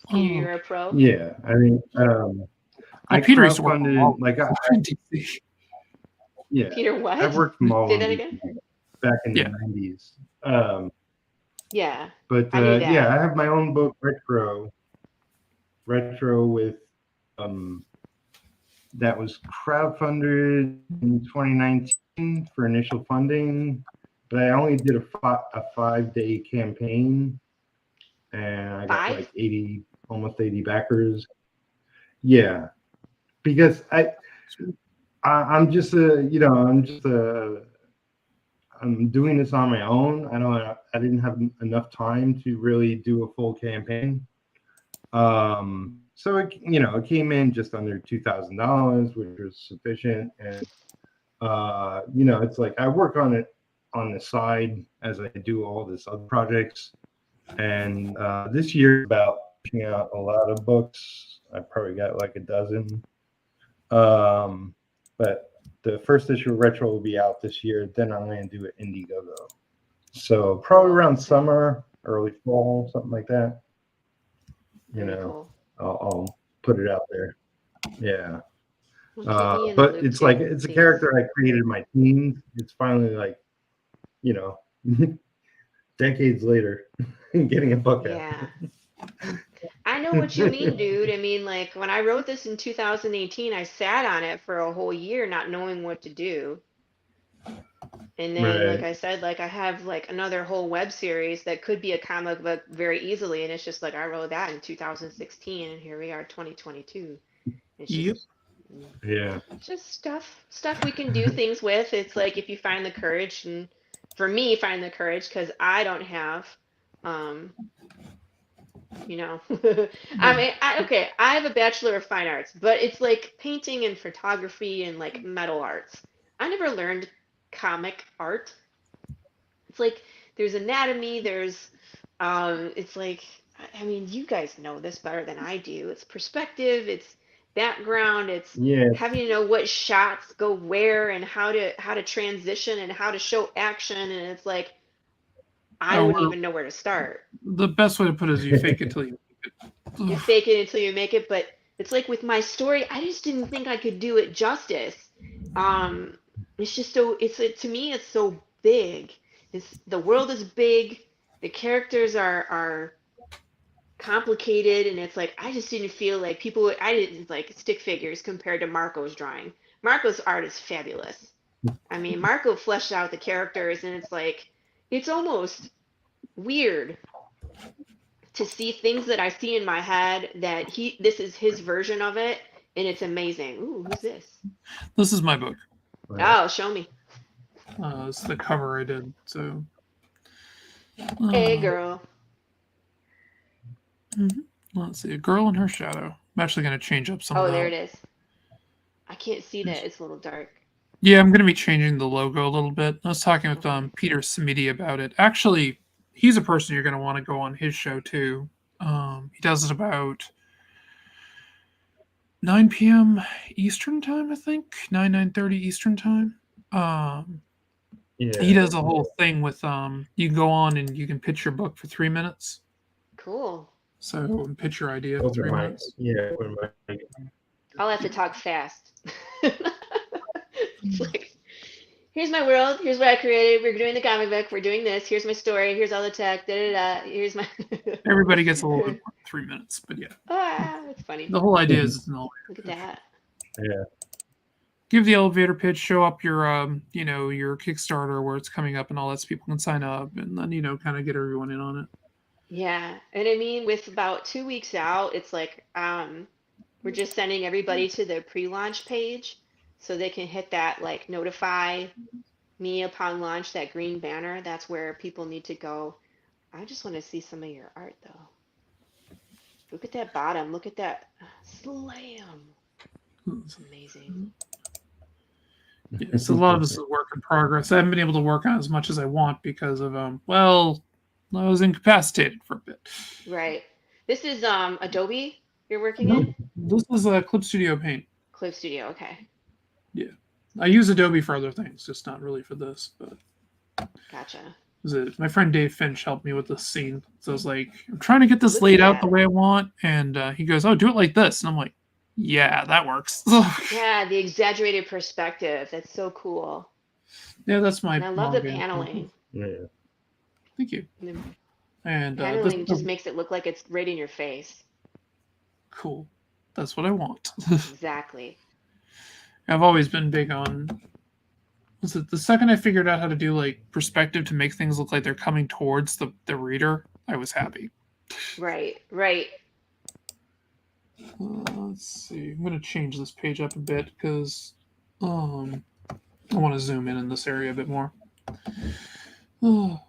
Peter, you're a pro? Yeah, I mean, I Peter used to work DC. Yeah. Peter, what? I worked from all Say that again? Back in the 90s. Yeah. But I have my own book, Retro with that was crowdfunded in 2019 for initial funding, but I only did a 5-day campaign, and I got like almost 80 backers. Yeah, because I'm doing this on my own. I didn't have enough time to really do a full campaign. So it came in just under $2,000, which was sufficient. And it's like I work on it on the side as I do all this other projects. And this year, about pushing out a lot of books. I probably got like a dozen. But the first issue of Retro will be out this year. Then I'm going to do it Indiegogo. So probably around summer, early fall, something like that. Cool. I'll put it out there. Yeah. But it's like, it's a character I created in my teens. It's finally like, decades later, getting a book out. Yeah. I know what you mean, dude. I mean, like when I wrote this in 2018, I sat on it for a whole year not knowing what to do. And then, like I said, like I have like another whole web series that could be a comic book very easily. And it's just like I wrote that in 2016 and here we are 2022. It's just, it's just stuff we can do things with. It's like if you find the courage, and for me, find the courage because I don't have I mean, I have a Bachelor of Fine Arts, but it's like painting and photography and like metal arts. I never learned comic art. It's like there's anatomy, there's it's like, I mean, you guys know this better than I do. It's perspective, it's background, it's having to know what shots go where and how to transition and how to show action, and it's like I wouldn't even know where to start. The best way to put it is you fake it till you make it. You fake it until you make it, but it's like with my story, I just didn't think I could do it justice. it's just so to me it's so big. The world is big, the characters are complicated, and it's like I just didn't feel like I didn't like stick figures compared to Marco's drawing. Marco's art is fabulous. I mean, Marco fleshed out the characters, and it's like it's almost weird to see things that I see in my head that this is his version of it, and it's amazing. Ooh, who's this? This is my book. Oh, show me. It's the cover I did. So. Hey, girl. Let's see. A girl in her shadow. I'm actually going to change up some of Oh, that. there it is. I can't see that. It's a little dark. Yeah, I'm going to be changing the logo a little bit. I was talking with Okay. Peter Samiti about it. Actually, he's a person you're going to want to go on his show too. He does it about 9 p.m. Eastern time, I think. 9:30 Eastern time. Yeah. He does a whole thing with you can go on and you can pitch your book for 3 minutes. Cool. So pitch your idea for 3 minutes. Yeah. I'll have to talk fast. It's like, here's my world. Here's what I created. We're doing the comic book. We're doing this. Here's my story. Here's all the tech. Da da da. Here's my. Everybody gets a little bit more than 3 minutes, but yeah. Ah, that's funny. The whole idea is an Look at that. Yeah. give the elevator pitch, show up your your Kickstarter where it's coming up and all that so people can sign up, and then kind of get everyone in on it. Yeah, and I mean, with about 2 weeks out, it's like we're just sending everybody to the pre-launch page so they can hit that like notify me upon launch, that green banner. That's where people need to go. I just want to see some of your art though. Look at that bottom. Look at that slam. It's amazing. Yeah, so a lot of this is work in progress. I haven't been able to work on as much as I want because of well, I was incapacitated for a bit. Right. This is Adobe you're working in? This is a Clip Studio Paint. Clip Studio, okay. Yeah, I use Adobe for other things, just not really for this. But Gotcha. my friend Dave Finch helped me with this scene, so I was like, I'm trying to get this Look laid at out that. the way I want, and he goes, "Oh, do it like this," and I'm like, "Yeah, that works." Yeah, the exaggerated perspective. That's so cool. Yeah, that's my. And I love the manga. paneling. Yeah. Thank you. The And paneling just makes it look like it's right in your face. cool. That's what I want. Exactly. I've always been big on. Was it the second I figured out how to do like perspective to make things look like they're coming towards the reader, I was happy. Right, right. Let's see. I'm gonna change this page up a bit because I want to zoom in this area a bit more. Oh,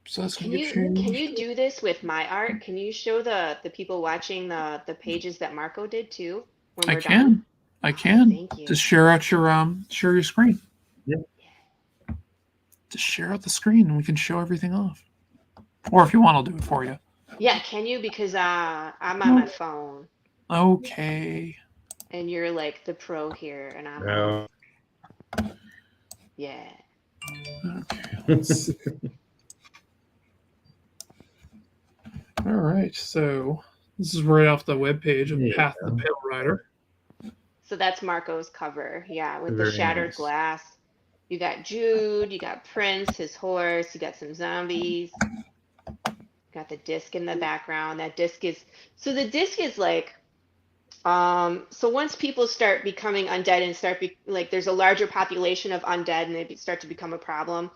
so that's Can gonna you get changed. can you do this with my art? Can you show the people watching the pages that Marco did too when I we're can. done? I can. Thank you. Just share out your screen. Yeah. Just share out the screen and we can show everything off. Or if you want, I'll do it for you. Yeah, can you? Because I'm on my phone Okay. and you're like the pro here, and I'm No. yeah. Okay. Let's see. All right. So this is right off the webpage of Yeah. Path of the Pale Rider. So that's Marco's cover, yeah, with the Very shattered nice. glass. You got Jude, you got Prince, his horse, you got some zombies. Got the disc in the background. That disc is so the disc is like so once people start becoming undead and like there's a larger population of undead and they start to become a problem.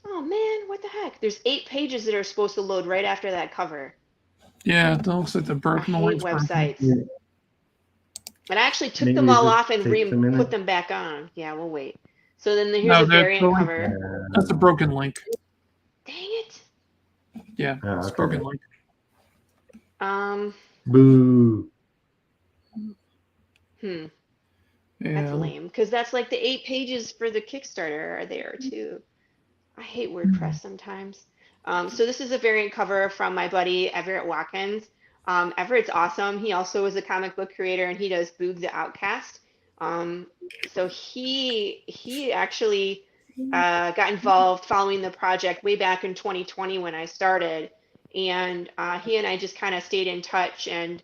Oh man, what the heck? There's 8 pages that are supposed to load right after that cover. Yeah, that looks like the I broken hate link's broken. websites. Yeah. But I actually took Maybe them it all just off and takes a minute. put them back on. Yeah, we'll wait. So then here's No, a that's variant the link. cover. That's a broken link. Dang it. Yeah, Oh, it's okay. broken link. Boo. That's Yeah. lame. Because that's like the 8 pages for the Kickstarter are there too. I hate WordPress sometimes. So this is a variant cover from my buddy Everett Watkins. Everett's awesome. He also is a comic book creator and he does Boog the Outcast. So he actually got involved following the project way back in 2020 when I started, and he and I just kind of stayed in touch. And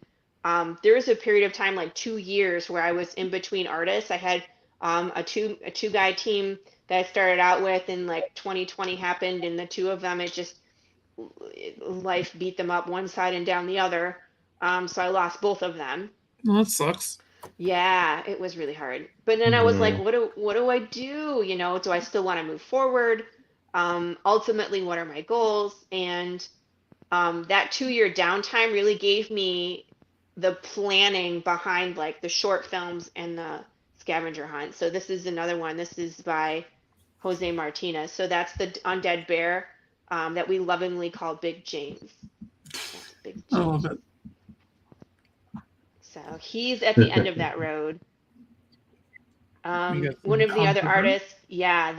there was a period of time like 2 years where I was in between artists. I had a two guy team that I started out with, and like 2020 happened, and the two of them, life beat them up one side and down the other. So I lost both of them. Well, that sucks. Yeah, it was really hard. But then I was like, what do I do? Do I still want to move forward? Ultimately, what are my goals? And that 2 year downtime really gave me the planning behind like the short films and the scavenger hunt. So this is another one. This is by Jose Martinez. So that's the undead bear that we lovingly call Big James. That's Big James. I love it. So he's at the end of that road. One of the other artists, yeah,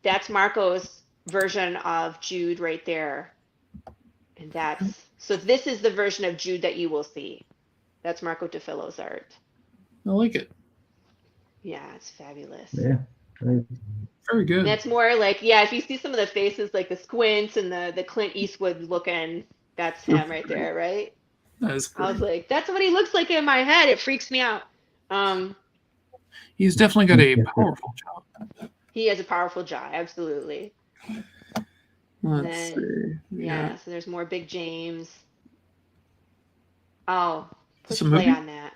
that's Marco's version of Jude right there. And so this is the version of Jude that you will see. That's Marco DeFillo's art. I like it. Yeah, it's fabulous. Yeah. Very good. And that's more like, yeah, if you see some of the faces, like the squints and the Clint Eastwood looking, that's him right there, right? That is great. I was like, that's what he looks like in my head. It freaks me out. He's definitely got a powerful jaw. He has a powerful jaw, absolutely. Let's see. Yeah, so there's more Big James. Oh, push Some play movie? on that.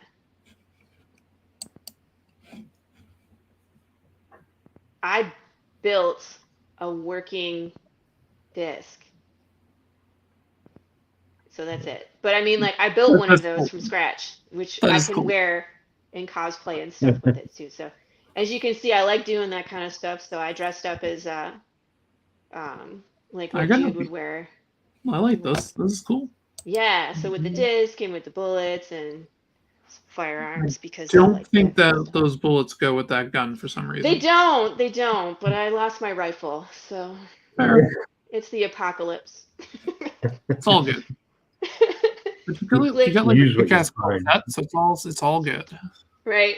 I built a working disc. So that's it. But I mean, like, I built one of those from scratch, which I can wear in cosplay and stuff with it too. So as you can see, I like doing that kind of stuff. So I dressed up as like what Jude would wear. I like this. This is cool. Yeah, so with the disc and with the bullets and firearms, because I don't think that those bullets go with that gun for some reason. They don't, but I lost my rifle, so it's the apocalypse. It's all good. But you got like a kick-ass quartet, so it's all good. Right.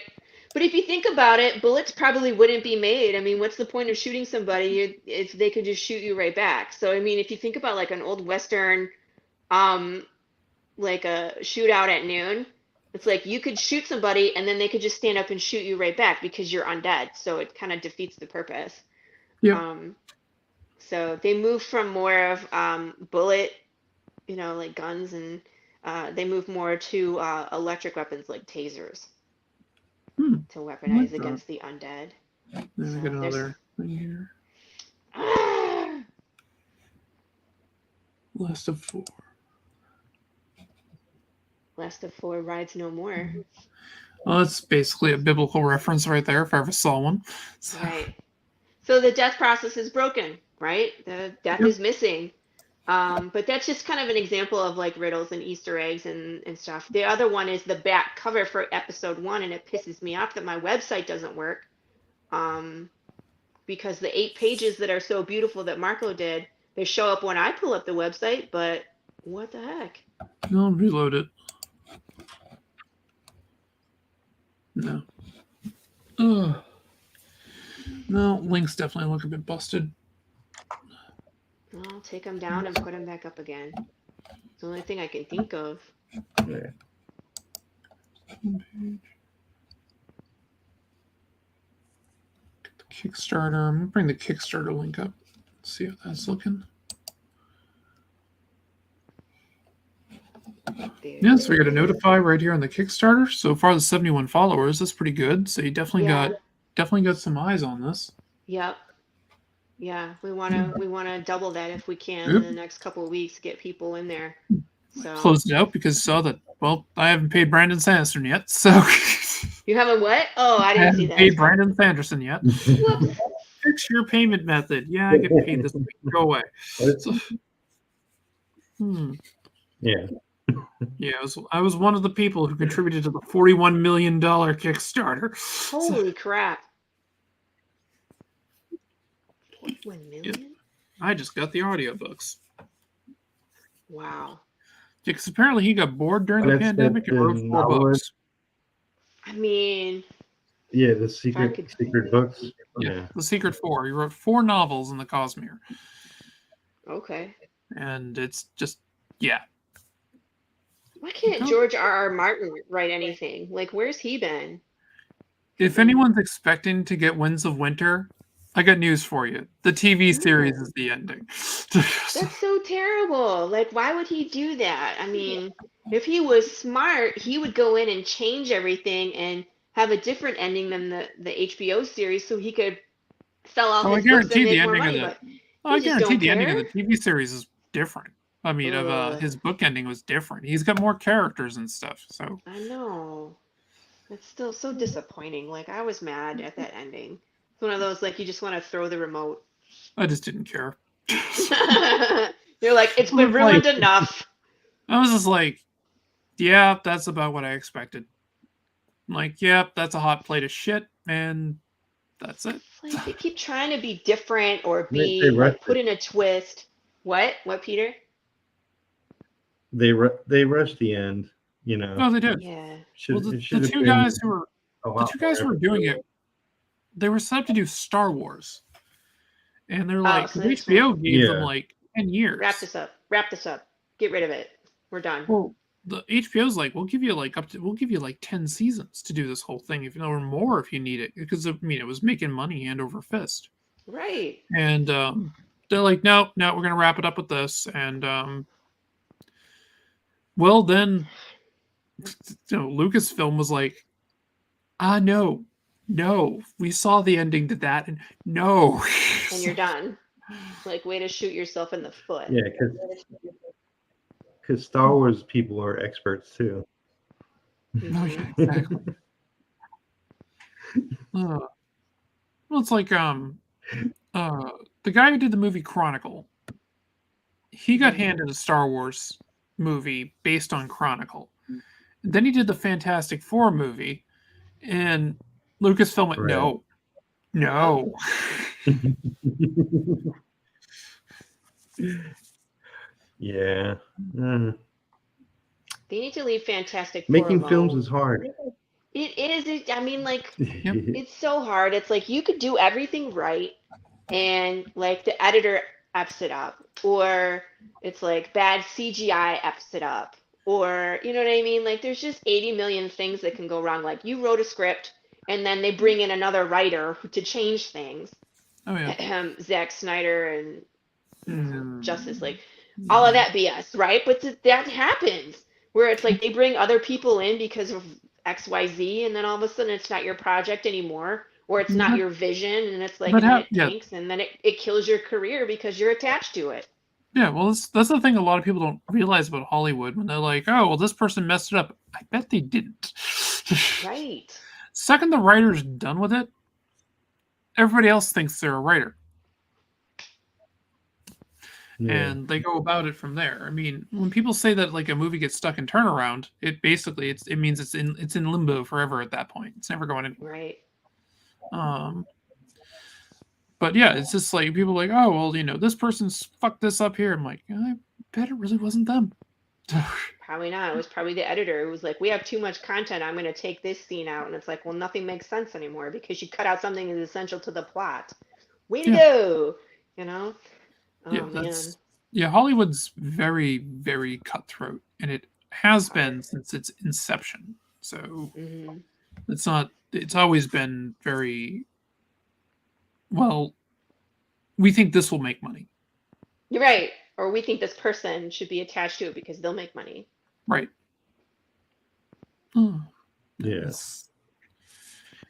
But if you think about it, bullets probably wouldn't be made. I mean, what's the point of shooting somebody if they could just shoot you right back? So I mean, if you think about like an old Western, like a shootout at noon, it's like you could shoot somebody and then they could just stand up and shoot you right back because you're undead. So it kind of defeats the purpose. Yeah. So they move from more of bullet, like guns, and they move more to electric weapons like tasers to weaponize against the undead. Then we get another thing here. Last of Four. Last of Four rides no more. Well, it's basically a biblical reference right there if I ever saw one. So. Right. So the death process is broken, right? The death is missing. But that's just kind of an example of like riddles and Easter eggs and stuff. The other one is the back cover for episode 1, and it pisses me off that my website doesn't work. Because the 8 pages that are so beautiful that Marco did, they show up when I pull up the website, but what the heck? I'll reload it. No. No, links definitely look a bit busted. I'll take them down and put them back up again. It's the only thing I can think of. Yeah. Kickstarter. I'm going to bring the Kickstarter link up. See how that's looking. Yeah, so we got a notify right here on the Kickstarter. So far, the 71 followers. That's pretty good. So you definitely got some eyes on this. Yep. Yeah, we want to double that if we can in the next couple of weeks. Get people in there. So closed it out because saw that. Well, I haven't paid Brandon Sanderson yet. So you haven't what? Oh, I didn't see that. Paid Brandon Sanderson yet. Fix your payment method. Yeah, I get paid this week. Go away. So, Yeah. Yeah, I was one of the people who contributed to the $41 million Kickstarter. Holy crap. 41 million? Yeah, I just got the audiobooks. Wow. Yeah, because apparently he got bored during the pandemic and wrote 4 books. I mean... Yeah, the secret books. Yeah, the Secret 4. He wrote 4 novels in the Cosmere. Okay. And it's just, yeah. Why can't George R.R. Martin write anything? Like, where's he been? If anyone's expecting to get Winds of Winter, I got news for you. The TV series is the ending. That's so terrible. Like, why would he do that? I mean, if he was smart, he would go in and change everything and have a different ending than the HBO series so he could sell all I his books and guarantee the make more ending of money. the. But I you just guarantee don't the ending of care. the TV series is different. I mean, of Ugh, his book ending was different. He's got more characters and stuff. So I know. It's still so disappointing. Like, I was mad at that ending. It's one of those, like, you just want to throw the remote. I just didn't care. You're like, it's been ruined enough. I was just like, yeah, that's about what I expected. I'm like, yeah, that's a hot plate of shit, and that's it. It's like they keep trying to be different or They be rushed like put in a twist. What? What, Peter? They rushed the end. You know, Oh, they did. Yeah. Well, the two guys who were doing it, they were set up to do Star Wars, and they're like, so HBO gave them Yeah. like 10 years. Wrap this up. Wrap this up. Get rid of it. We're done. Well, the HBO's like, we'll give you like 10 seasons to do this whole thing, if or more if you need it, because I mean it was making money hand over fist. Right. And they're like, no, we're gonna wrap it up with this, and well then, Lucasfilm was like, no, we saw the ending to that, and no. And you're done. Like, way to shoot yourself in the foot. Yeah, because Star Wars people are experts too. No, yeah, exactly. Well, it's like the guy who did the movie Chronicle. He got handed a Star Wars movie based on Chronicle. Then he did the Fantastic Four movie, and Lucasfilm went, Right. no. Yeah. They need to leave Fantastic Four Making alone. films is hard. It is. I mean, like, Yep. it's so hard. It's like you could do everything right, and like the editor f's it up, or it's like bad CGI f's it up, or you know what I mean? Like, there's just 80 million things that can go wrong. Like, you wrote a script, and then they bring in another writer to change things. Oh yeah. Zack Snyder and Justice League, all of that BS, right? But that happens where it's like they bring other people in because of XYZ, and then all of a sudden it's not your project anymore, or it's not your vision, and it's like, and then it tanks, and then it kills your career because you're attached to it. Yeah, well, that's the thing a lot of people don't realize about Hollywood when they're like, oh, well, this person messed it up. I bet they didn't. Right. Second the writer's done with it, everybody else thinks they're a writer. Yeah. And they go about it from there. I mean, when people say that like a movie gets stuck in turnaround, it basically it means it's in limbo forever at that point. It's never going anywhere. Right. But yeah, it's just like people are like, oh well, this person's fucked this up here. I'm like, I bet it really wasn't them. Probably not. It was probably the editor. It was like, we have too much content. I'm going to take this scene out, and it's like, well, nothing makes sense anymore because you cut out something that's essential to the plot. Way to go, Oh, yeah, Hollywood's very, very cutthroat, and it has been since its inception. So it's always been very, well, we think this will make money. You're right. Or we think this person should be attached to it because they'll make money. Right. Yes.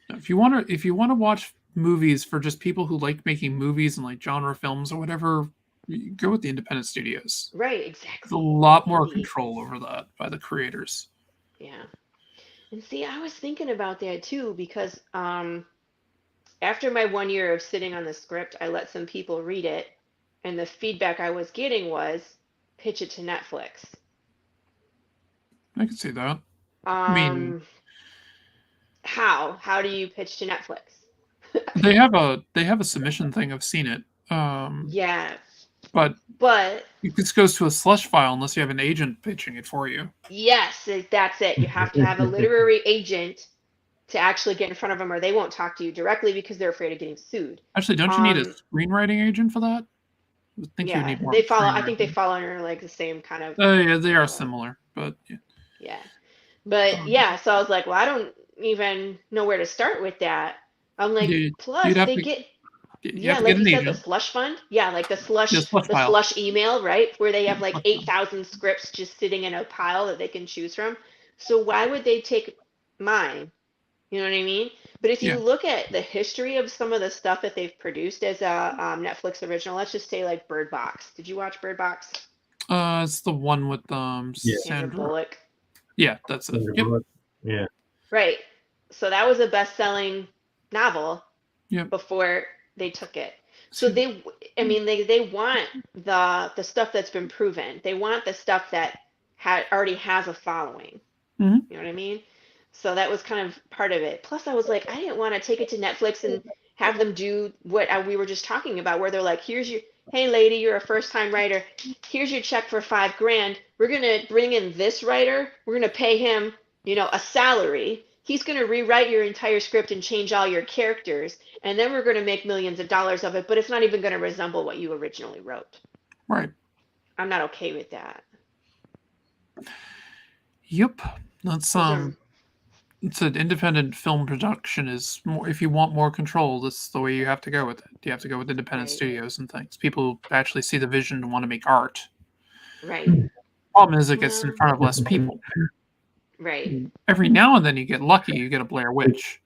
If you want to watch movies for just people who like making movies and like genre films or whatever, you go with the independent studios. Right, exactly. There's a lot more control over that by the creators. Yeah. And see, I was thinking about that too because after my 1 year of sitting on the script, I let some people read it, and the feedback I was getting was pitch it to Netflix. I can see that. I mean, how do you pitch to Netflix? they have a submission thing. I've seen it. Yeah. But it just goes to a slush file unless you have an agent pitching it for you. Yes, that's it. You have to have a literary agent to actually get in front of them, or they won't talk to you directly because they're afraid of getting sued. Actually, don't you need a screenwriting agent for that? I think you need more. I think they fall under like the same kind of. Yeah, they are similar, but yeah. Yeah, but yeah. So I was like, well, even know where to start with that. I'm like, You, plus you'd have they to get, you have yeah, to get like you an said, the agent. slush fund. Yeah, like Yeah, slush the pile. slush email, right? Where they Yeah, have like slush pile. 8,000 scripts just sitting in a pile that they can choose from. So why would they take mine? You know what I mean? But if you Yeah. look at the history of some of the stuff that they've produced as a Netflix original, let's just say like Bird Box. Did you watch Bird Box? It's the one with Yeah. Sandra Sandra. Bullock. Yeah, that's it. Yep. Yeah. Right. So that was a best-selling novel Yep. before they took it. So See, I mean, they want the stuff that's been proven. They want the stuff that already has a following. mhm. You know what I mean? So that was kind of part of it. Plus, I was like, I didn't want to take it to Netflix and have them do what we were just talking about, where they're like, here's your, hey lady, you're a first-time writer. Here's your check for $5,000. We're gonna bring in this writer. We're gonna pay him, a salary. He's gonna rewrite your entire script and change all your characters, and then we're gonna make millions of dollars of it. But it's not even gonna resemble what you originally wrote. Right. I'm not okay with that. Yep. That's Those are it's an independent film production is more if you want more control, that's the way you have to go with it. You have to go with independent right, studios and things. People who actually see the vision and want to make art. right. Problem is it gets in Well, front of less people. right. Every now and then you get lucky, you get a Blair Witch.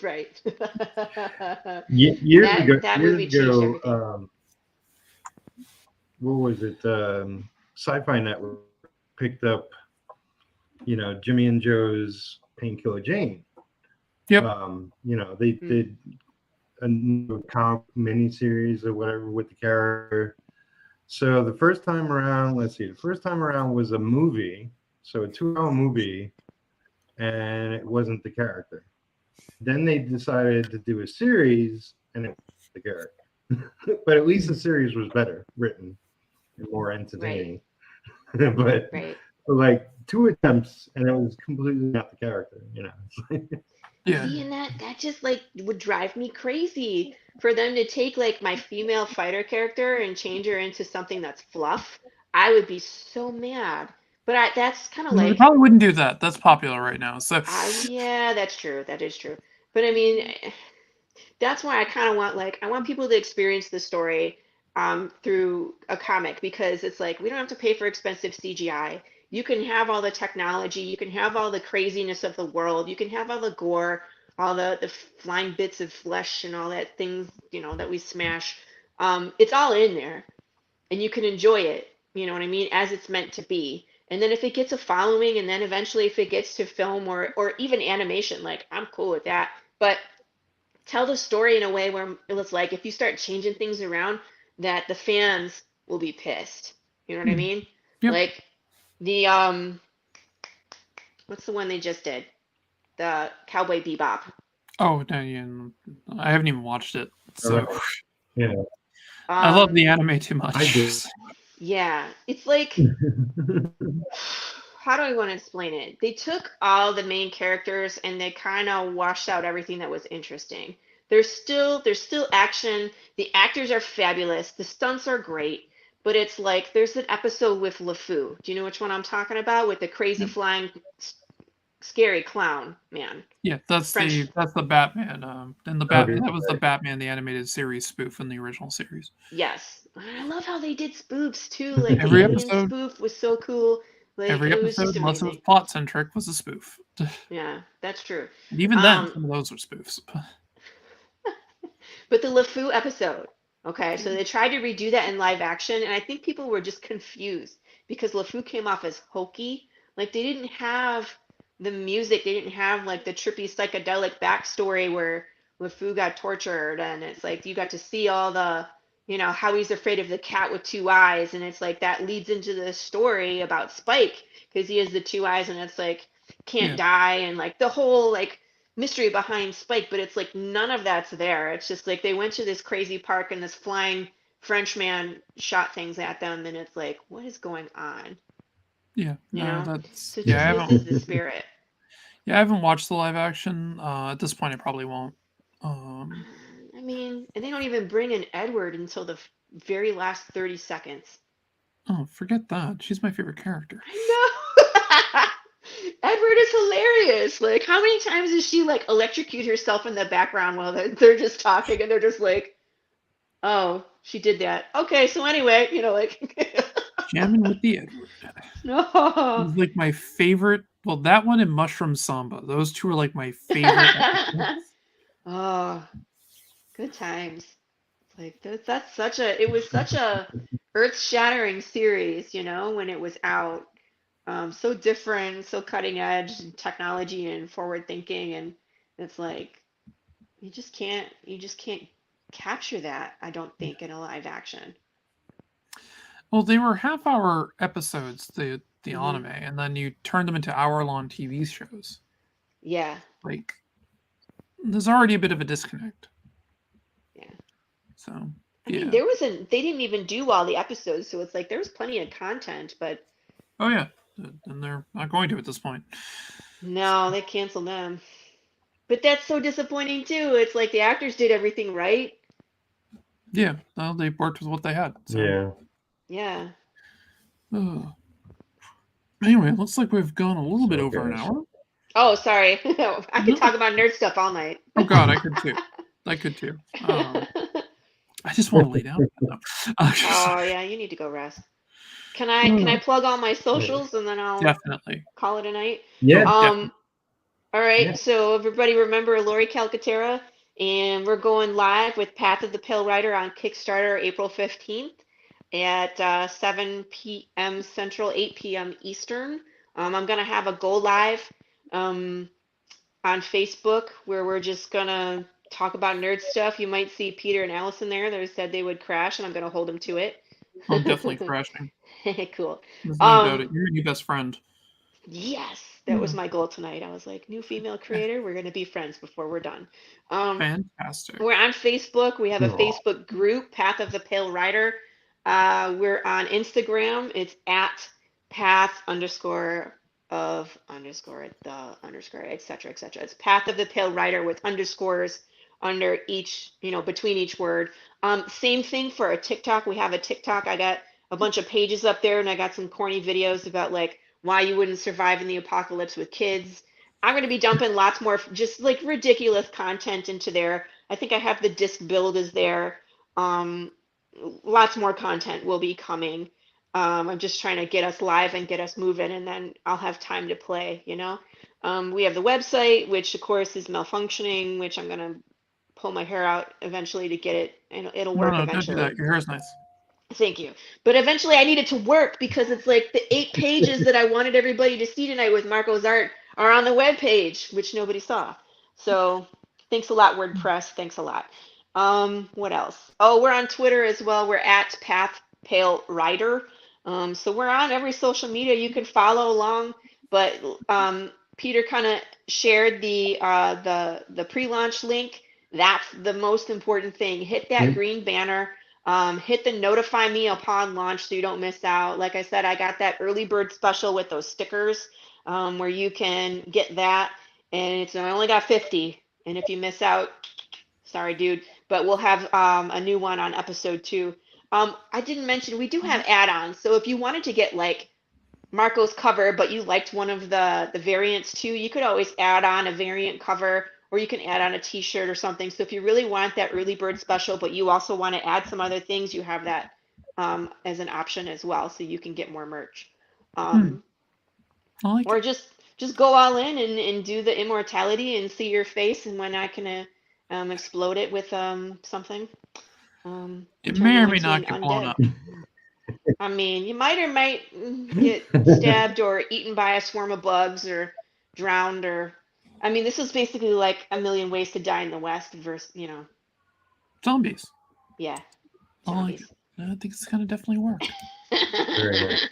Right. Years that ago, that movie changed everything. what was it? Sci-Fi Network picked up, Jimmy and Joe's Painkiller Jane. Yep. They did a new comic miniseries or whatever with the character. So the first time around, the first time around was a movie, so a 2-hour movie, and it wasn't the character. Then they decided to do a series, and it was the character. But at least the series was better written and more entertaining. But Right. like 2 attempts, and it was completely not the character. Yeah. See, and that just like would drive me crazy for them to take like my female fighter character and change her into something that's fluff. I would be so mad. But that's kind of They like, probably wouldn't do that. That's popular right now. So yeah, that's true. That is true. But I mean, that's why I kind of want I want people to experience the story through a comic, because it's like we don't have to pay for expensive CGI. You can have all the technology, you can have all the craziness of the world, you can have all the gore, all the flying bits of flesh and all that things, that we smash. It's all in there, and you can enjoy it, you know what I mean, as it's meant to be. And then if it gets a following, and then eventually if it gets to film or even animation, like I'm cool with that. But tell the story in a way where it was like if you start changing things around, that the fans will be pissed. You know what I mean? Yep. Like the what's the one they just did? The Cowboy Bebop. Oh no, yeah, I haven't even watched it. So Yeah. I love the anime too much. I do. Yeah, it's like, how do I want to explain it? They took all the main characters and they kind of washed out everything that was interesting. There's still action. The actors are fabulous. The stunts are great. But it's like there's an episode with LeFou. Do you know which one I'm talking about? With the crazy Yep. flying scary clown man. Yeah, that's French. the Batman. And the Batman that was the Batman the animated series spoof in the original series. Yes. I love how they did spoofs too. Like the Every alien episode, spoof was so cool. Like every it was just episode, unless it was amazing. plot centric, was a spoof. Yeah, that's true. And even then, Um, some of those were spoofs. but the LeFou episode, okay, so they tried to redo that in live action, and I think people were just confused because LeFou came off as hokey. Like they didn't have the music, they didn't have like the trippy psychedelic backstory where LeFou got tortured, and it's like you got to see all the, how he's afraid of the cat with 2 eyes, and it's like that leads into the story about Spike because he has the 2 eyes, and it's like can't Yeah. die, and like the whole like mystery behind Spike, but it's like none of that's there. It's just like they went to this crazy park and this flying French man shot things at them, and it's like, what is going on? Yeah, You no, know? that's So it yeah. just misses the spirit. I haven't watched the live action. At this point, I probably won't. I mean, and they don't even bring in Edward until the very last 30 seconds. Oh, forget that. She's my favorite character. I know. Edward is hilarious. Like, how many times does she like electrocute herself in the background while they're just talking and they're just like, oh, she did that. Okay, so anyway, like, Jamming with the Edward. no. It's like my favorite. Well, that one and Mushroom Samba. Those two are like my favorite episodes. Oh, good times. Like it was such a earth-shattering series, when it was out. So different, so cutting edge and technology and forward thinking, and it's like you just can't capture that, I don't think, in a live action. Well, they were half-hour episodes, the Hmm. anime, and then you turned them into hour-long TV shows. Yeah, Like, there's already a bit of a disconnect. yeah. So, I mean, yeah. they didn't even do all the episodes, so it's like there was plenty of content, but Oh yeah, and they're not going to at this point. no, they canceled them. But that's so disappointing too. It's like the actors did everything right. Yeah, well, they worked with what they had. So. Yeah. Yeah. Uh, anyway, it looks like we've gone a little bit So over an goes. hour. Oh, sorry. I could No. talk about nerd stuff all night. Oh God, I could too. I just want to lay down. Oh yeah, you need to go rest. Can I plug all my socials and then I'll Definitely. call it a night? Yeah. All right. Yeah. So everybody remember Laurie Calcaterra, and we're going live with Path of the Pale Rider on Kickstarter April 15th at 7 p.m. Central, 8 p.m. Eastern. I'm gonna have a go live um, on Facebook where we're just gonna talk about nerd stuff. You might see Peter and Alison there. They said they would crash, and I'm gonna hold them to it. I'm definitely crashing. Cool. There's no doubt it. You're my new best friend. Yes, that was my goal tonight. I was like, new female creator, we're gonna be friends before we're done. Fantastic. We're on Facebook. We have a Aw. Facebook group, Path of the Pale Rider. We're on Instagram. It's at path underscore of underscore the underscore, etc., etc. It's Path of the Pale Rider with underscores under each, between each word. Same thing for a TikTok. We have a TikTok. I got a bunch of pages up there, and I got some corny videos about like why you wouldn't survive in the apocalypse with kids. I'm going to be dumping lots more just like ridiculous content into there. I think I have the disc build is there. Um, Lots more content will be coming. I'm just trying to get us live and get us moving, and then I'll have time to play. We have the website, which of course is malfunctioning, which I'm going to pull my hair out eventually to get it, and it'll work No, don't do eventually. that. Your hair is nice. Thank you. But eventually I need it to work because it's like the 8 pages that I wanted everybody to see tonight with Marco's art are on the web page, which nobody saw. So thanks a lot, WordPress. Thanks a lot. What else? Oh, we're on Twitter as well. We're at Path Pale Rider. So we're on every social media. You can follow along. But Peter kind of shared the pre-launch link. That's the most important thing. Hit that green banner. Hit the notify me upon launch so you don't miss out. Like I said, I got that early bird special with those stickers where you can get that, and I only got 50. And if you miss out, sorry, dude. But we'll have a new one on episode 2. I didn't mention we do have add-ons. So if you wanted to get like Marco's cover, but you liked one of the variants too, you could always add on a variant cover, or you can add on a t-shirt or something. So if you really want that early bird special, but you also want to add some other things, you have that as an option as well, so you can get more merch. I like Or it. just go all in and do the immortality and see your face, and when I can explode it with something, It turn may you or may into an not get blown undead. up. I mean, you might or might get stabbed or eaten by a swarm of bugs or drowned or I mean, this is basically like A Million Ways to Die in the West versus, Zombies. yeah, I like it. zombies. I think it's gonna definitely work. Very nice.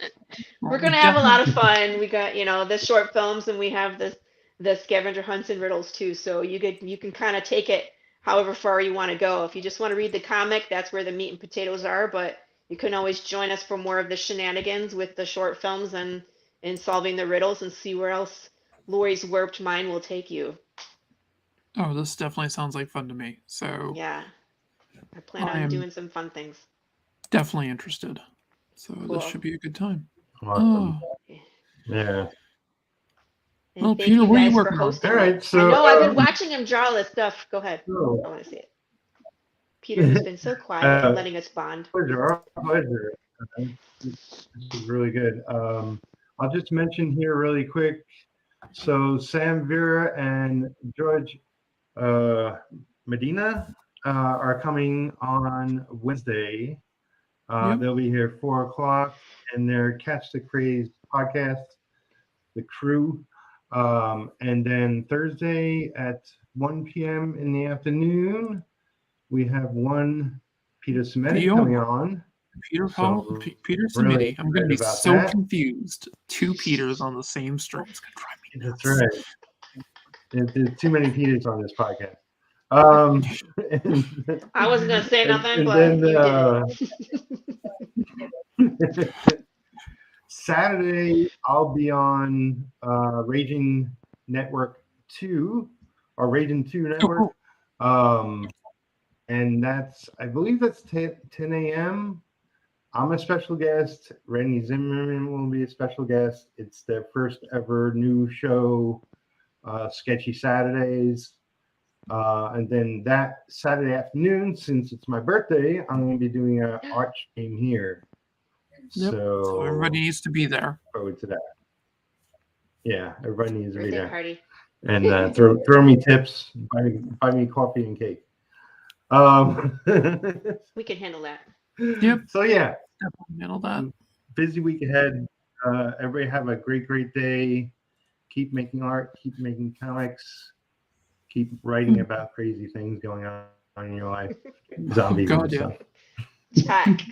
We're Well, we gonna have a lot of definitely. fun. We got, the short films and we have the scavenger hunts and riddles too. So you can kind of take it however far you want to go. If you just want to read the comic, that's where the meat and potatoes are, but you can always join us for more of the shenanigans with the short films and solving the riddles and see where else Lori's warped mind will take you. Oh, this definitely sounds like fun to me. So Yeah, I plan I on am doing some fun things. definitely interested. So this Cool. should be a good time. Awesome. Oh, Yeah. Yeah. And Well, thank Peter, you what are you guys for working on? hosting. All it. right, so I know I've been watching him draw all this stuff. Go ahead. so, I want to see it. Peter has been so quiet and letting us bond. Our pleasure. This is really good. I'll just mention here really quick. So Sam Vera and George Medina are coming on Wednesday. Yep. They'll be here 4:00, and their Catch the Craze podcast, The Crew. And then Thursday at 1 p.m. in the afternoon, we have one Peter Semeni coming on. Peter So, Peter really Semeni. I'm going to be excited so about that. confused. Two Peters on the same stream. It's going to drive me nuts. That's right. There's too many Peters on this podcast. I wasn't going to say nothing, and but then, you did it. Saturday, I'll be on Raging Network 2, or Raging 2 Network. And that's, I believe that's 10 a.m. I'm a special guest. Randy Zimmerman will be a special guest. It's their first ever new show, Sketchy Saturdays. And then that Saturday afternoon, since it's my birthday, I'm going to be doing an art stream here. Yep. So everybody needs to be there. Forward to that. Yeah, everybody needs to be Birthday there. party. And throw me tips, buy me coffee and cake. We can handle that. Yep. So yeah, definitely handle that. Busy week ahead. Everybody have a great day. Keep making art. Keep making comics. Keep writing about crazy things going on in your life. Zombies and stuff. Chat.